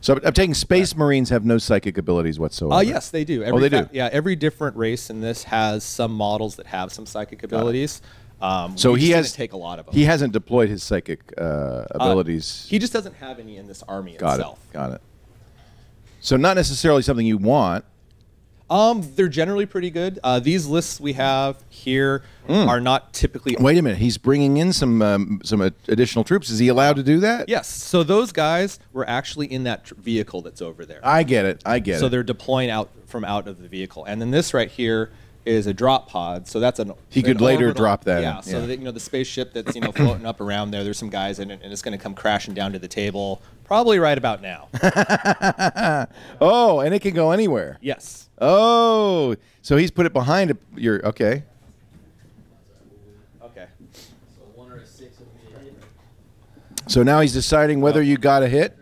So I'm taking Space Marines have no psychic abilities whatsoever. Yes, they do. They do. Yeah, every different race in this has some models that have some psychic abilities. So he has take a lot of them. He hasn't deployed his psychic abilities. He just doesn't have any in this army itself. Got it. So not necessarily something you want. They're generally pretty good. These lists we have here are not typically. Wait a minute. He's bringing in some additional troops. Is he allowed to do that? Yes. So those guys were actually in that vehicle that's over there. I get it. So they're deploying out of the vehicle, and then this right here is a drop pod. So that's he could later drop that. Yeah. So that, the spaceship that's floating up around there. There's some guys in it, and it's going to come crashing down to the table probably right about now. Oh, and it can go anywhere. Yes. Oh, so he's put it behind your okay. Okay. So 1 or a 6 would be a hit. So now he's deciding whether you got a hit.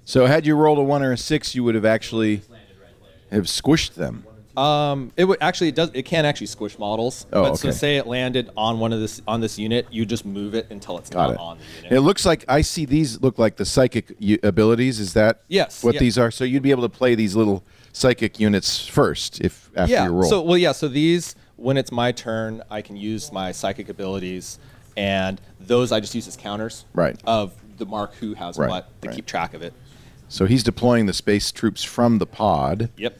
So had you rolled a 1 or a 6, you would have actually have squished them. It would actually it can actually squish models. Oh, but okay. So say it landed on on this unit, you just move it until it's not on the unit. It looks like I see these look like the psychic abilities. Is that what these are? So you'd be able to play these little psychic units first after you roll. So these, when it's my turn, I can use my psychic abilities, and those I just use as counters of the mark who has what to keep track of it. So he's deploying the space troops from the pod. Yep.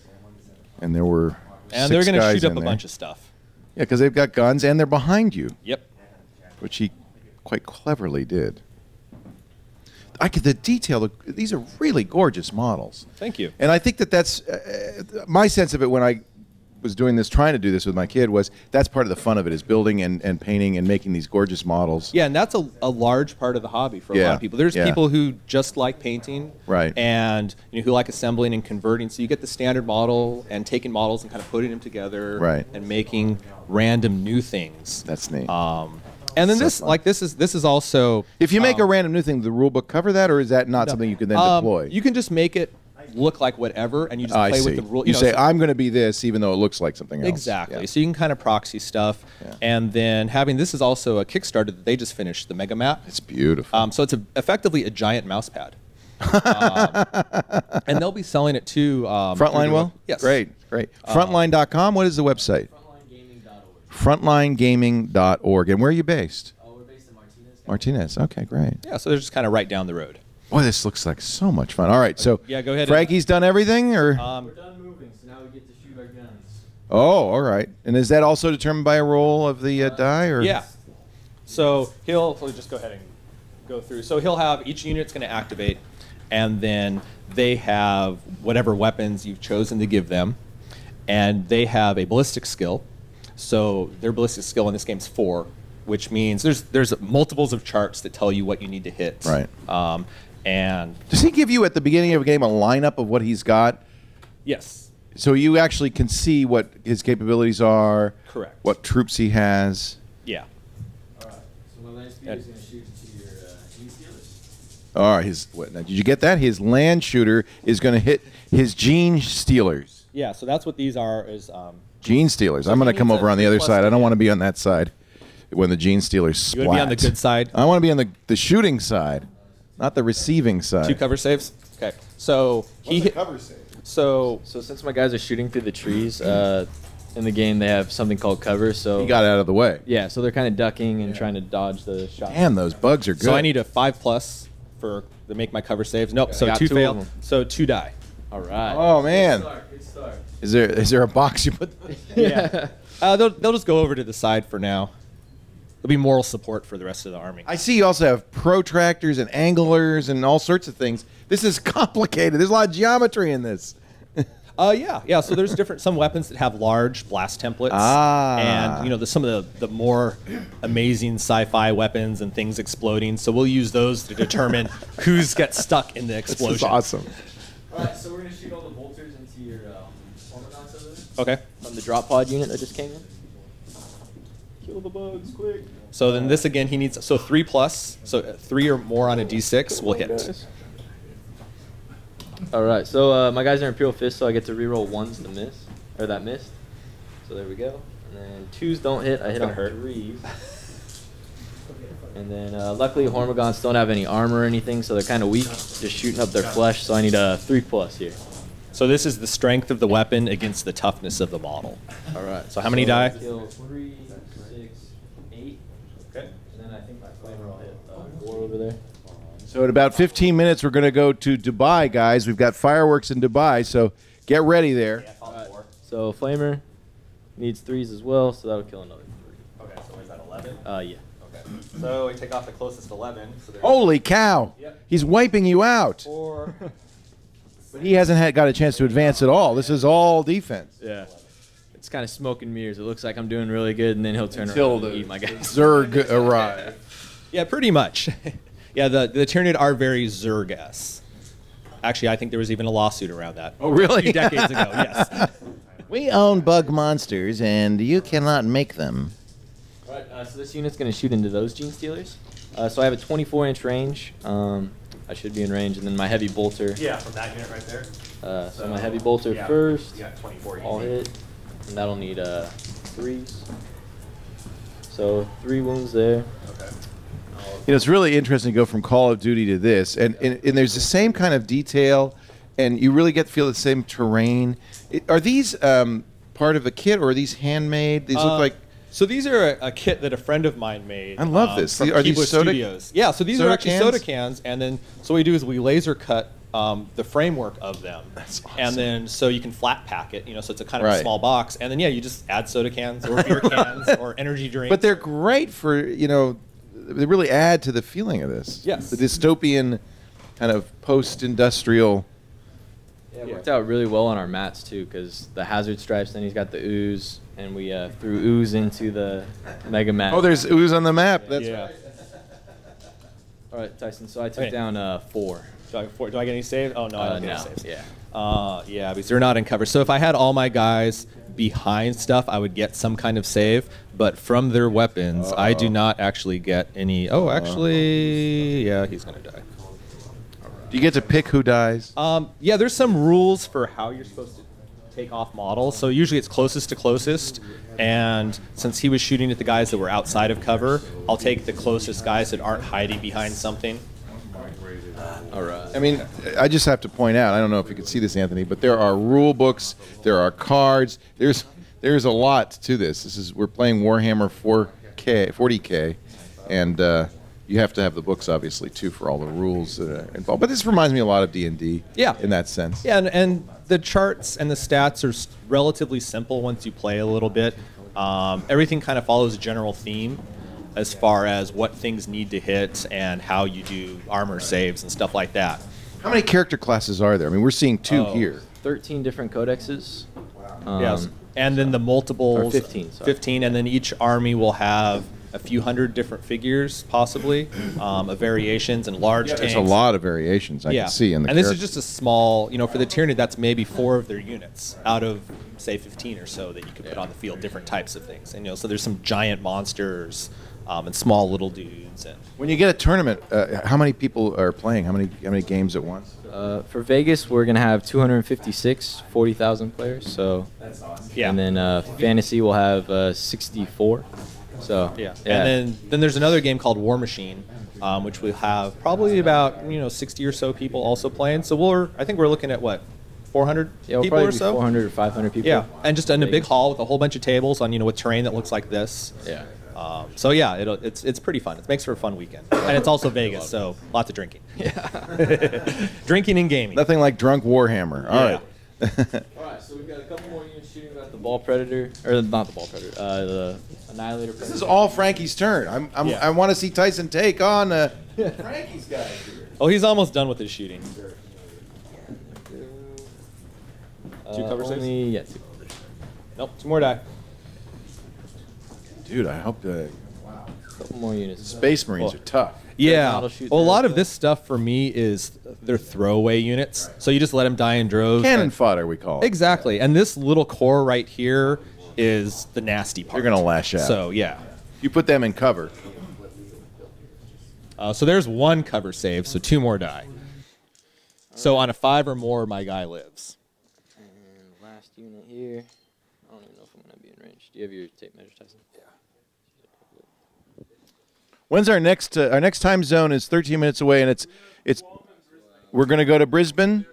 And there were and 6 they're going to guys shoot up in a there. bunch of stuff. Yeah, because they've got guns and they're behind you. Yep. Which he quite cleverly did. The detail, these are really gorgeous models. Thank you. And I think that's my sense of it when I was doing this, trying to do this with my kid, was that's part of the fun of it, is building and painting and making these gorgeous models. Yeah, and that's a large part of the hobby for a lot of people. There's people who just like painting, and who like assembling and converting. So you get the standard model and taking models and kind of putting them together, and making random new things. That's neat. And then this is also, if you make a random new thing, the rule book cover that, or is that not something you can then deploy? You can just make it look like whatever, and you just play with the rule. You say, I'm going to be this, even though it looks like something else. Exactly. Yeah. So you can kind of proxy stuff, and then this is also a Kickstarter that they just finished, the Mega Map. It's beautiful. So it's effectively a giant mouse pad, and they'll be selling it to Frontline. Will? Yes. Great. Frontline.com. What is the website? Frontlinegaming.org. And where are you based? We're based in Martinez. Martinez. Okay, great. Yeah. So they're just kind of right down the road. Boy, this looks like so much fun. All right, so go ahead. Frankie's done everything, or we're done moving, so now we get to shoot our guns. Oh, all right. And is that also determined by a roll of the die, or? Yeah. So he'll just go ahead and go through. So he'll have each unit's going to activate, and then they have whatever weapons you've chosen to give them, and they have a ballistic skill. So their ballistic skill in this game is 4, which means there's multiples of charts that tell you what you need to hit. Right. And does he give you at the beginning of a game a lineup of what he's got? Yes. So you actually can see what his capabilities are. Correct. What troops he has. Yeah. All right. So my land speeder is going to shoot to your Gene Stealers. All right. Now, did you get that? His land shooter is going to hit his Gene Stealers. Yeah. So that's what these are. Is Gene Stealers. So I'm going to come over on the other side. I don't want to be on that side when the Gene Stealers splat. You want to be on the good side? I want to be on the shooting side, not the receiving side. 2 cover saves? Okay. So he hit cover save. So since my guys are shooting through the trees, in the game they have something called cover. So he got out of the way. Yeah, so they're kind of ducking and trying to dodge the shot. Damn, those bugs are good. So I need a 5+ to make my cover saves. Nope. So 2 fail. So 2 die. All right. Oh man. Good start. Is there a box you put? Yeah. They'll just go over to the side for now. There'll be moral support for the rest of the army. I see you also have protractors and anglers and all sorts of things. This is complicated. There's a lot of geometry in this. Yeah. So there's some weapons that have large blast templates, and some of the more amazing sci-fi weapons and things exploding. So we'll use those to determine who's gets stuck in the explosion. This is awesome. All right, so we're gonna shoot all the bolters into your Hormigons over there. Okay. From the drop pod unit that just came in. Kill the bugs quick. So then this again, he needs 3+. So 3 or more on a D6 will hit. All right, so my guys are Imperial Fist, so I get to reroll 1s to miss, or that missed. So there we go. And then 2s don't hit. I hit on 3s. And then luckily Hormigons don't have any armor or anything, so they're kind of weak, just shooting up their flesh. So I need a 3+ here. So this is the strength of the weapon against the toughness of the model. All right. So how many die? Kill 3, 6, 8. Okay. And then I think my flamer will hit 4 over there. So in about 15 minutes, we're going to go to Dubai, guys. We've got fireworks in Dubai, so get ready there. Right. So Flamer needs 3s as well, so that'll kill another 3. Okay, so is that 11? Yeah. Okay. So we take off the closest 11. So Holy cow! Yep. He's wiping you out. 4, But he hasn't got a chance to advance at all. This is all defense. Yeah. It's kind of smoke and mirrors. It looks like I'm doing really good, and then he'll turn Until around and eat my guys. Zerg arrive. Yeah, pretty much. Yeah, the Tyranid are very Zerg-esque. Actually, I think there was even a lawsuit around that. Oh, really? A few decades ago, yes. We own bug monsters, and you cannot make them. All right, so this unit's going to shoot into those Gene Stealers. So I have a 24-inch range. I should be in range, and then my heavy bolter. Yeah, from that unit right there. So my heavy bolter first. You got 24 all hit, and that'll need 3s. So 3 wounds there. Okay. You know, it's really interesting to go from Call of Duty to this, and there's the same kind of detail, and you really get to feel the same terrain. Are these part of a kit, or are these handmade? These look like... So these are a kit that a friend of mine made. I love this. From Are these Keebler soda Studios. Yeah, so these are actually soda cans, and then so what we do is we laser cut the framework of them. That's awesome. And then so you can flat pack it, so it's a kind of a small box, and then you just add soda cans or beer cans or energy drinks. But they're great for, they really add to the feeling of this. Yes. The dystopian kind of post-industrial. Yeah, it worked out really well on our mats too, because the hazard stripes. Then he's got the ooze, and we threw ooze into the mega mat. Oh, there's ooze on the map. That's right. All right, Tyson. So I took down 4. Do I get any saves? Oh no, I don't get any saves. Yeah. Yeah, because they're not in cover. So if I had all my guys behind stuff, I would get some kind of save. But from their weapons, I do not actually get any. Oh, actually, yeah, he's gonna die. Do you get to pick who dies? Yeah, there's some rules for how you're supposed to take off models. So usually it's closest to closest. And since he was shooting at the guys that were outside of cover, I'll take the closest guys that aren't hiding behind something. All right. I mean, I just have to point out, I don't know if you can see this, Anthony, but there are rule books, there are cards, there's a lot to this. We're playing Warhammer 40K, and you have to have the books, obviously, too, for all the rules that are involved. But this reminds me a lot of D&D in that sense. Yeah, and the charts and the stats are relatively simple once you play a little bit. Everything kind of follows a general theme as far as what things need to hit and how you do armor saves and stuff like that. How many character classes are there? I mean, we're seeing 2 here. 13 different codexes. Yes, and then the multiples. Or 15, sorry. 15, and then each army will have a few hundred different figures, possibly, of variations and large tanks. There's a lot of variations I can see in the And this is just a small, for the Tyranid, that's maybe 4 of their units out of, say, 15 or so that you could put on the field, different types of things. And, so there's some giant monsters and small little dudes. And when you get a tournament, how many people are playing? How many games at once? For Vegas, we're gonna have 256, 40,000 players. So that's awesome. Yeah. And then Fantasy will have 64. So yeah. And then there's another game called War Machine, which we have probably about 60 or so people also playing. So I think we're looking at what, 400 people or so? 400 or 500 people. Yeah, and just in a big hall with a whole bunch of tables on with terrain that looks like this. Yeah. So yeah, it's pretty fun. It makes for a fun weekend, and it's also Vegas, so lots of drinking. Yeah. Drinking and gaming. Nothing like drunk Warhammer. All right. All right. So we've got a couple more units shooting about the Ball Predator, or not the Ball Predator, the Annihilator Predator. This is all Frankie's turn. I want to see Tyson take on Frankie's guy here. Oh, he's almost done with his shooting. 2 cover saves? Yeah, 2. Nope, 2 more die. Dude, I hope a couple more units. Space Marines are tough. Yeah. Well, a lot of this stuff for me is they're throwaway units. So you just let them die in droves. Cannon fodder, we call it. Exactly. And this little core right here is the nasty part. You're going to lash out. So, yeah. You put them in cover. So there's 1 cover save, so 2 more die. So on a 5 or more, my guy lives. And last unit here. I don't even know if I'm going to be in range. Do you have your tape measure, Tyson? Yeah. When's our next time zone is 13 minutes away, and it's we're going to go to Brisbane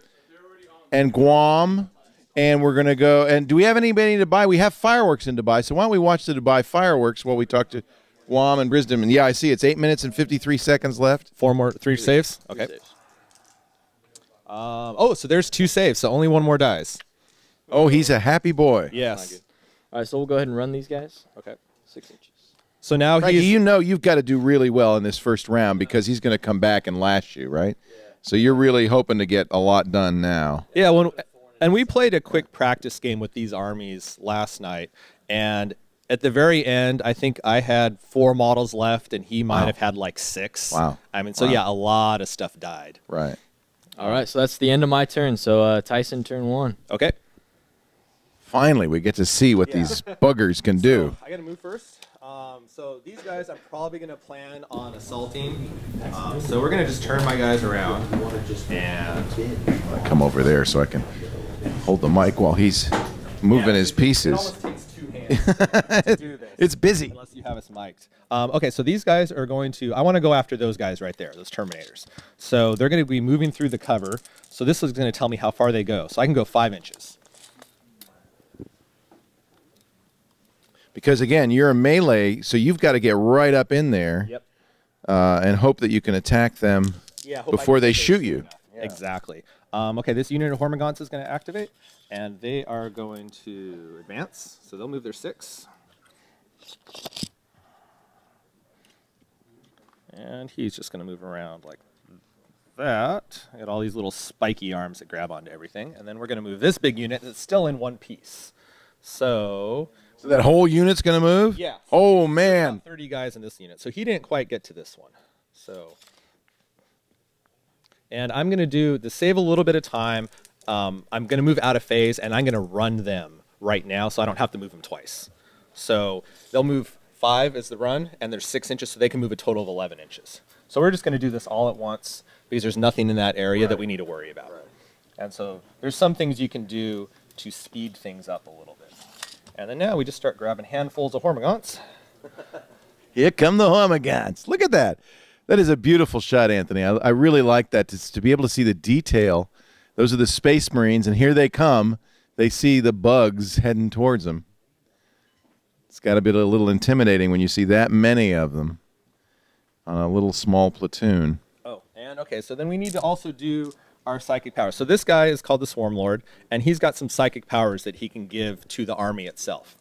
and Guam, and we're going to go, and do we have anybody in Dubai? We have fireworks in Dubai, so why don't we watch the Dubai fireworks while we talk to Guam and Brisbane? And yeah, I see it's 8 minutes and 53 seconds left. 3 saves? Okay. 3 saves. So there's 2 saves, so only 1 more dies. Oh, he's a happy boy. Yes. All right, so we'll go ahead and run these guys. Okay. 6 inches. So now Frankie, you've got to do really well in this first round because he's going to come back and lash you, right? So you're really hoping to get a lot done now. Yeah, and we played a quick practice game with these armies last night, and at the very end, I think I had 4 models left, and he might have had like 6. Wow. I mean, so yeah, a lot of stuff died. Right. All right, so that's the end of my turn. So Tyson, turn 1. Okay. Finally, we get to see what these buggers can do. I got to move first. So these guys, I'm probably going to plan on assaulting. So we're going to just turn my guys around. And I come over there so I can hold the mic while he's moving his pieces. It almost takes 2 hands to do this. It's busy. Unless you have us mic'd. Okay, so these guys are going to, I want to go after those guys right there, those Terminators. So they're going to be moving through the cover. So this is going to tell me how far they go. So I can go 5 inches. Because, again, you're a melee, so you've got to get right up in there and hope that you can attack them before they shoot you. Yeah. Exactly. Okay, this unit of Hormagaunts is going to activate, and they are going to advance. So they'll move their 6. And he's just going to move around like that. I got all these little spiky arms that grab onto everything. And then we're going to move this big unit that's still in one piece. So that whole unit's going to move? Yeah. Oh, man. 30 guys in this unit. So he didn't quite get to this one. So, and I'm going to do, to save a little bit of time, I'm going to move out of phase, and I'm going to run them right now so I don't have to move them twice. So they'll move 5 as the run, and there's 6 inches, so they can move a total of 11 inches. So we're just going to do this all at once because there's nothing in that area that we need to worry about. And so there's some things you can do to speed things up a little bit. And then now we just start grabbing handfuls of Hormagaunts. Here come the Hormagaunts. Look at that. That is a beautiful shot, Anthony. I really like that, to be able to see the detail. Those are the Space Marines, and here they come. They see the bugs heading towards them. It's got to be a little intimidating when you see that many of them on a little small platoon. Oh, and okay, so then we need to also do our psychic powers. So this guy is called the Swarm Lord, and he's got some psychic powers that he can give to the army itself.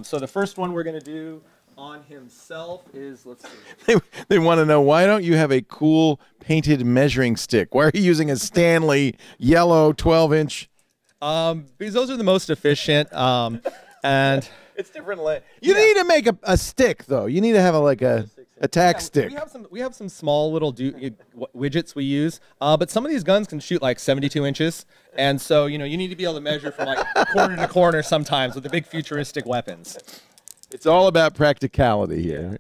So the first one we're going to do on himself is, let's see. They want to know, why don't you have a cool painted measuring stick? Why are you using a Stanley yellow 12-inch? Because those are the most efficient, and it's different. You need to make a stick, though. You need to have a attack stick. We have some small little widgets we use, but some of these guns can shoot like 72 inches, and so you need to be able to measure from like corner to corner sometimes with the big futuristic weapons. It's all about practicality here.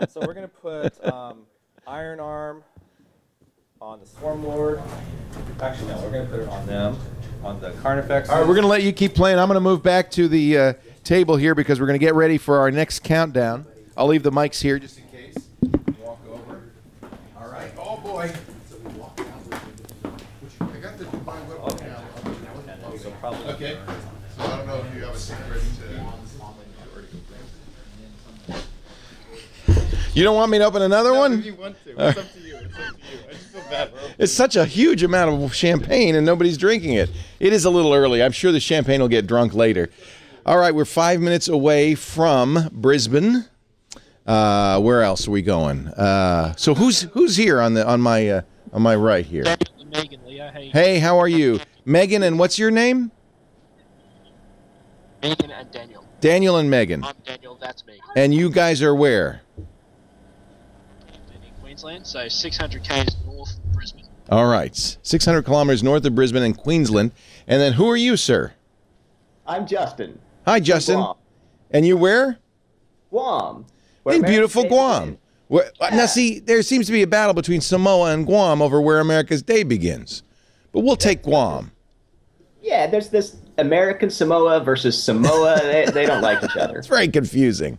So we're gonna put Iron Arm on the Swarm Lord. Actually, no, we're gonna put it on them, on the Carnifex. All right, we're gonna let you keep playing. I'm gonna move back to the table here because we're gonna get ready for our next countdown. I'll leave the mics here just in case. Walk over. All right. Oh boy. I got the Dubai whip now. Okay. So I don't know if you have a secret You don't want me to open another one? If you want to. It's up to you. It's up to you. I just feel bad. It's such a huge amount of champagne and nobody's drinking it. It is a little early. I'm sure the champagne will get drunk later. All right, we're 5 minutes away from Brisbane. Where else are we going? So who's here on my right here? Megan, Leo. Hey, how are you? Megan, and what's your name? Megan and Daniel. Daniel and Megan. I'm Daniel, that's Megan. And you guys are where? In Queensland, so 600 k's north of Brisbane. All right, 600 kilometers north of Brisbane in Queensland. And then who are you, sir? I'm Justin. Hi, Justin. Guam. And you where? Guam. In beautiful Guam. Now, see, there seems to be a battle between Samoa and Guam over where America's day begins. But we'll take Guam. Yeah, there's this American Samoa versus Samoa. They don't like each other. It's very confusing.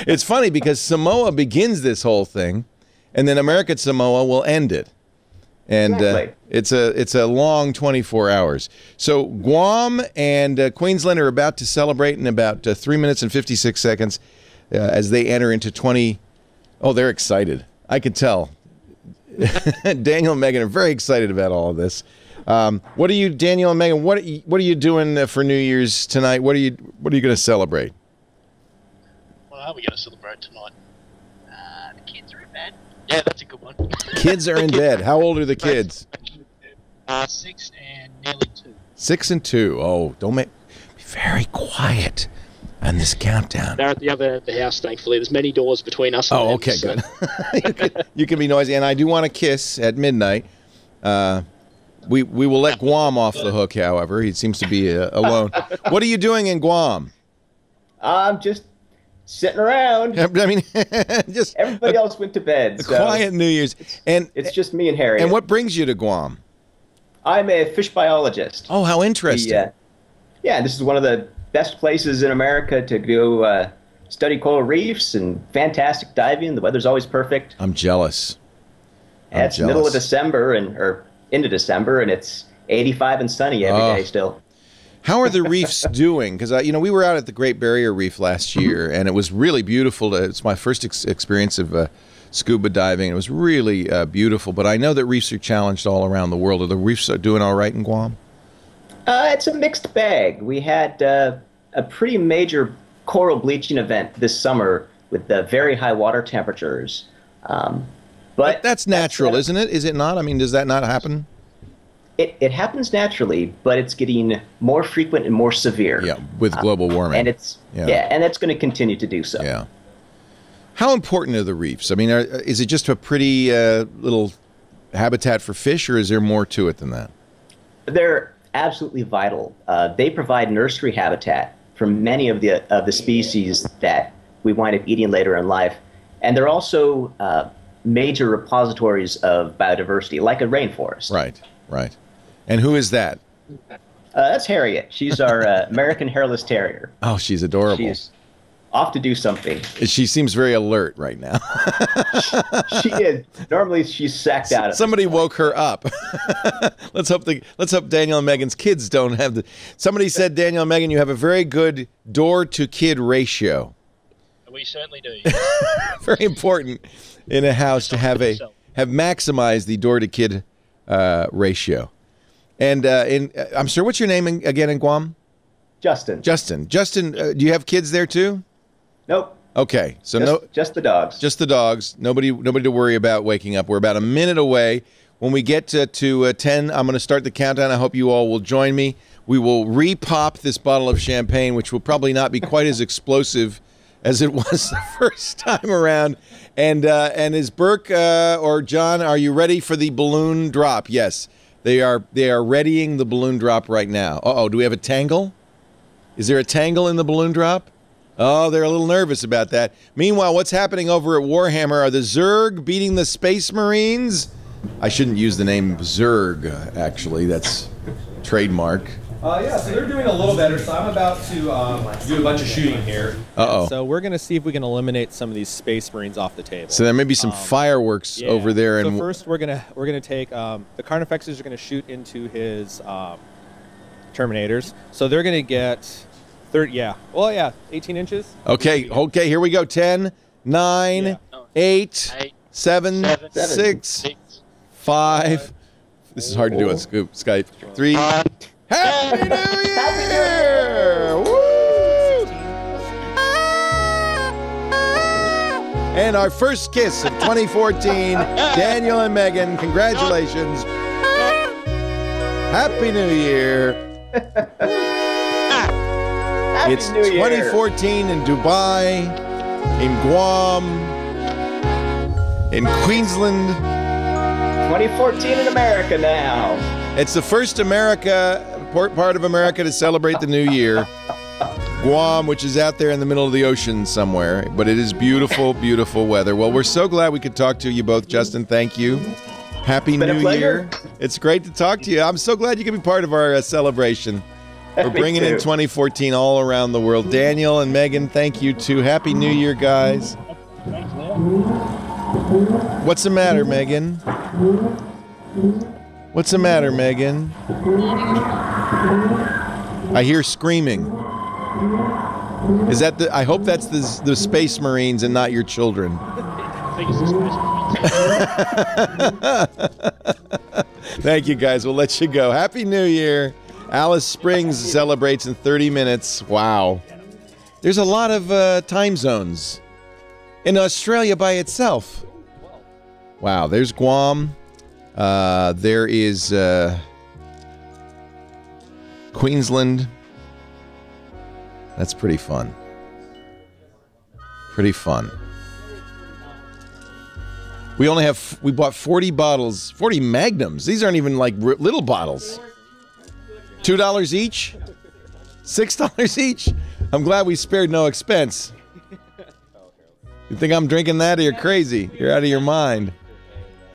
It's funny because Samoa begins this whole thing, and then American Samoa will end it. And exactly. It's a long 24 hours. So Guam and Queensland are about to celebrate in about 3 minutes and 56 seconds as they enter into 20. Oh, they're excited. I could tell. Daniel and Megan are very excited about all of this. What are you, Daniel and Megan? What are you doing for New Year's tonight? What are you going to celebrate? What are we going to celebrate tonight? The kids are in bed. Yeah, that's a good one. Kids are in bed. How old are the kids? 6 and nearly 2. 6 and 2. Oh, don't be very quiet on this countdown. They're at the other end of the house, thankfully. There's many doors between us and them, okay, so. good. you can be noisy, and I do want to kiss at midnight. We will let Guam off the hook, however. He seems to be alone. What are you doing in Guam? I'm just sitting around. I mean, just everybody else went to bed. A quiet New Year's, and it's just me and Harry. And what brings you to Guam? I'm a fish biologist. Oh, how interesting! Yeah, this is one of the best places in America to go study coral reefs and fantastic diving. The weather's always perfect. I'm jealous. It's middle of December or into December, and it's 85 and sunny every day still. How are the reefs doing? Because we were out at the Great Barrier Reef last year, and it was really beautiful. It's my first experience of scuba diving. It was really beautiful. But I know that reefs are challenged all around the world. Are the reefs doing all right in Guam? It's a mixed bag. We had a pretty major coral bleaching event this summer with very high water temperatures. But that's natural, isn't it? Is it not? I mean, does that not happen? It happens naturally, but it's getting more frequent and more severe. Yeah, with global warming. And and it's going to continue to do so. Yeah. How important are the reefs? I mean, is it just a pretty little habitat for fish, or is there more to it than that? They're absolutely vital. They provide nursery habitat for many of the species that we wind up eating later in life, and they're also major repositories of biodiversity, like a rainforest. Right, right. And who is that? That's Harriet. She's our American Hairless Terrier. Oh, she's adorable. She's off to do something. She seems very alert right now. She is. Normally, she's sacked out. Somebody woke her up. Let's hope Daniel and Megan's kids don't have the. Somebody said, Daniel and Megan, you have a very good door-to-kid ratio. We certainly do. Very important in a house to have maximized the door-to-kid ratio. And I'm sorry, what's your name again in Guam? Justin. Justin, do you have kids there too? Nope. Okay, so just the dogs. Just the dogs. Nobody to worry about waking up. We're about a minute away. When we get to 10, I'm going to start the countdown. I hope you all will join me. We will re-pop this bottle of champagne, which will probably not be quite as explosive as it was the first time around. And is Burke or John, are you ready for the balloon drop? Yes, they are readying the balloon drop right now. Uh-oh, do we have a tangle? Is there a tangle in the balloon drop? Oh, they're a little nervous about that. Meanwhile, what's happening over at Warhammer? Are the Zerg beating the Space Marines? I shouldn't use the name Zerg, actually. That's trademark. Yeah, so they're doing a little better, so I'm about to do a bunch of shooting here. Uh-oh. So we're going to see if we can eliminate some of these Space Marines off the table. So there may be some fireworks over there. So first we're gonna take the Carnifexes are going to shoot into his Terminators. So they're going to get 18 inches. Okay, here we go. 10, 9, 8, 7, 6, 5. This is hard to do on Skype. 3. Happy New Year! Woo! And our first kiss of 2014, Daniel and Megan, congratulations. Happy New Year. It's 2014 in Dubai, in Guam, in Queensland. 2014 in America now. It's the first part of America to celebrate the new year. Guam, which is out there in the middle of the ocean somewhere, but it is beautiful, beautiful weather. Well, we're so glad we could talk to you both, Justin. Thank you. Happy New Year. It's great to talk to you. I'm so glad you can be part of our celebration. We're bringing in 2014 all around the world. Daniel and Megan, thank you too. Happy New Year, guys. What's the matter, Megan? What's the matter, Megan? I hear screaming. Is that I hope that's the Space Marines and not your children. I think it's the Space Marines. Thank you, guys. We'll let you go. Happy New Year. Alice Springs celebrates in 30 minutes. Wow. There's a lot of time zones in Australia by itself. Wow, there's Guam. There is Queensland. That's pretty fun. Pretty fun. We bought 40 bottles, 40 magnums. These aren't even like little bottles. $2 each? $6 each? I'm glad we spared no expense. You think I'm drinking that or you're crazy? You're out of your mind.